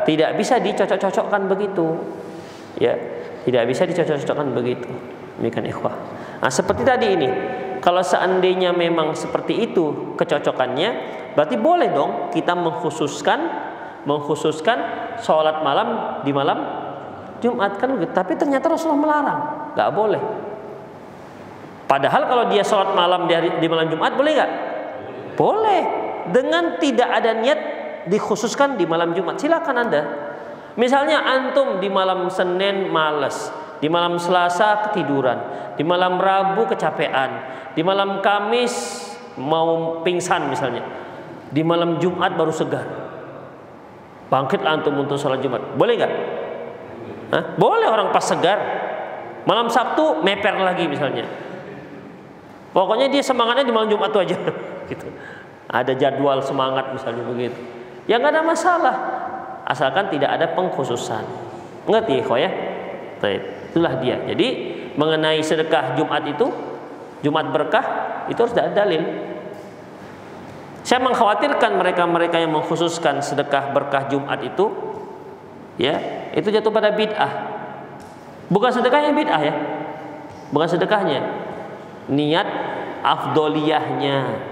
tidak bisa dicocok-cocokkan begitu. Ya, tidak bisa dicocok-cocokkan begitu. Demikian ikhwah. Nah, seperti tadi ini. Kalau seandainya memang seperti itu kecocokannya, berarti boleh dong kita mengkhususkan sholat malam di malam Jumat kan begitu. Tapi ternyata Rasulullah melarang, nggak boleh. Padahal kalau dia sholat malam di malam Jumat boleh nggak? Boleh. Dengan tidak ada niat dikhususkan di malam Jumat, silakan Anda. Misalnya antum di malam Senin malas, di malam Selasa ketiduran, di malam Rabu kecapean, di malam Kamis mau pingsan misalnya, di malam Jumat baru segar. Bangkitlah antum untuk sholat Jumat. Boleh nggak? Boleh orang pas segar. Malam Sabtu meper lagi misalnya. Pokoknya dia semangatnya di malam Jumat itu aja. Gitu. Ada jadwal semangat misalnya begitu. Ya nggak ada masalah. Asalkan tidak ada pengkhususan. Ngerti ya? Itulah dia. Jadi mengenai sedekah Jumat itu, Jumat berkah itu harus ada dalil. Saya mengkhawatirkan mereka-mereka yang mengkhususkan sedekah berkah Jumat itu, ya, itu jatuh pada bid'ah. Bukan sedekahnya bid'ah ya, bukan sedekahnya, niat afdoliyahnya.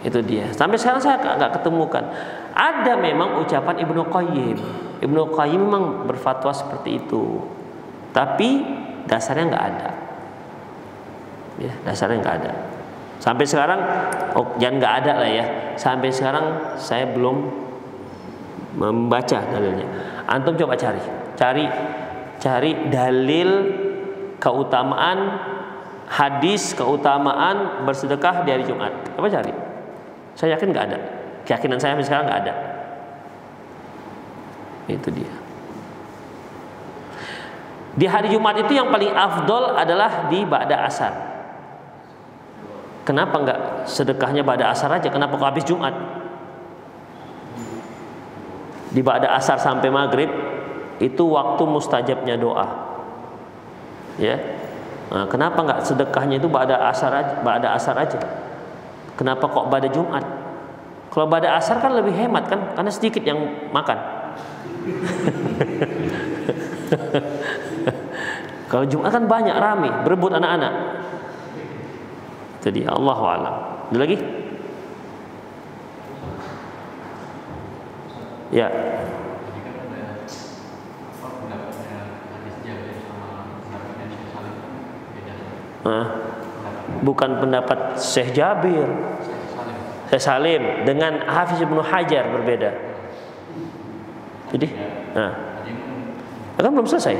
Itu dia. Sampai sekarang saya nggak ketemukan. Ada memang ucapan Ibnu Qayyim. Ibnu Qayyim memang berfatwa seperti itu. Tapi dasarnya nggak ada. Ya, dasarnya nggak ada. Sampai sekarang, jangan nggak ada lah ya. Sampai sekarang saya belum membaca dalilnya. Antum coba cari dalil keutamaan hadis keutamaan bersedekah di hari Jumat. Apa cari? Saya yakin nggak ada. Keyakinan saya sampai sekarang nggak ada. Itu dia. Di hari Jumat itu yang paling afdol adalah di ba'da asar. Kenapa nggak sedekahnya ba'da asar aja? Kenapa kok habis Jumat? Di ba'da asar sampai maghrib itu waktu mustajabnya doa. Ya. Nah, kenapa nggak sedekahnya itu ba'da asar aja? Kenapa kok ba'da Jumat? Kalau ba'da asar kan lebih hemat kan, karena sedikit yang makan. Kalau Jumat kan banyak, rame, berebut anak-anak. Jadi Allahu a'lam. Ada lagi? Ya. Bukan pendapat Syekh Jabir, Syekh Salim dengan Hafiz Ibnu Hajar berbeda. Jadi, kan belum selesai.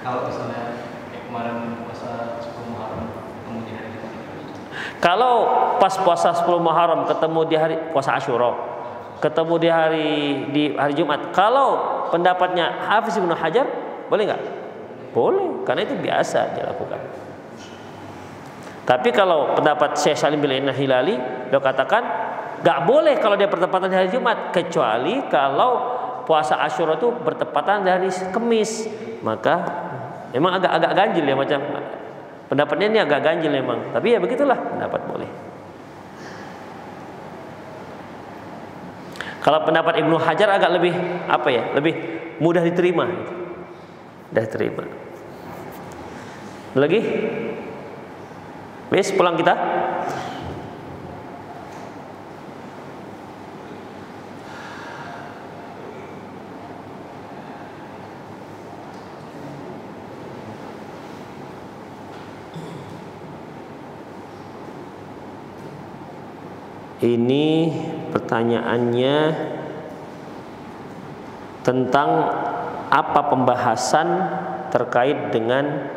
Kalau misalnya kemarin puasa 10 Muharram ketemu di hari Jumat. Kalau pas puasa 10 Muharram ketemu di hari puasa Asyura, ketemu di hari Jumat. Kalau pendapatnya Hafiz Ibnu Hajar, boleh nggak? Boleh, karena itu biasa dilakukan. Tapi kalau pendapat Syekh Salim bin Hilali, dia katakan nggak boleh kalau dia bertepatan di hari Jumat, kecuali kalau puasa Asyura itu bertepatan dari Kamis. Maka memang agak ganjil ya, macam pendapatnya ini agak ganjil memang. Tapi ya begitulah pendapat boleh. Kalau pendapat Ibnu Hajar agak lebih lebih mudah diterima. Mudah diterima. Lagi? Wes pulang kita. Ini pertanyaannya tentang apa pembahasan terkait dengan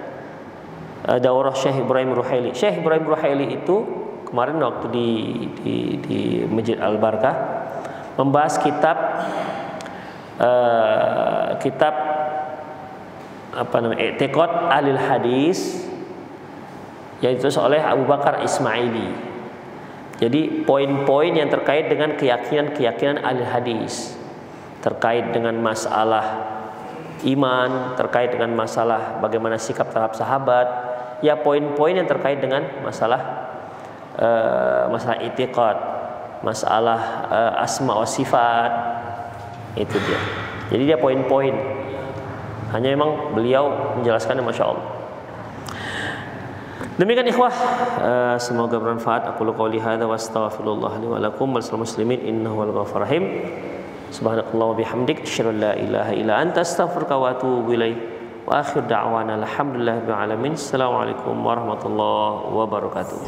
daurah Syekh Ibrahim Ruhaili. Syekh Ibrahim Ruhaili itu kemarin waktu di Masjid Al-Barkah membahas kitab I'tiqad Ahlul Hadis yang ditulis oleh Abu Bakar Ismaili. Jadi poin-poin yang terkait dengan keyakinan ahli hadis, terkait dengan masalah iman, terkait dengan masalah bagaimana sikap terhadap sahabat, ya poin-poin yang terkait dengan masalah masalah i'tiqad, masalah asma wa sifat, itu dia. Jadi dia poin-poin. Hanya memang beliau menjelaskan, masya Allah. Demikian ikhwah, semoga bermanfaat. Aku qouli hadza wa astaghfirullah li wa lakum wal muslimin innahu wal ghafurur rahim. Subhanakallah wa bihamdik asyhadu an la ilaha illa anta astaghfiruka wa atubu ilaik. Wa akhir da'wana alhamdulillahi rabbil alamin. Assalamualaikum warahmatullahi wabarakatuh.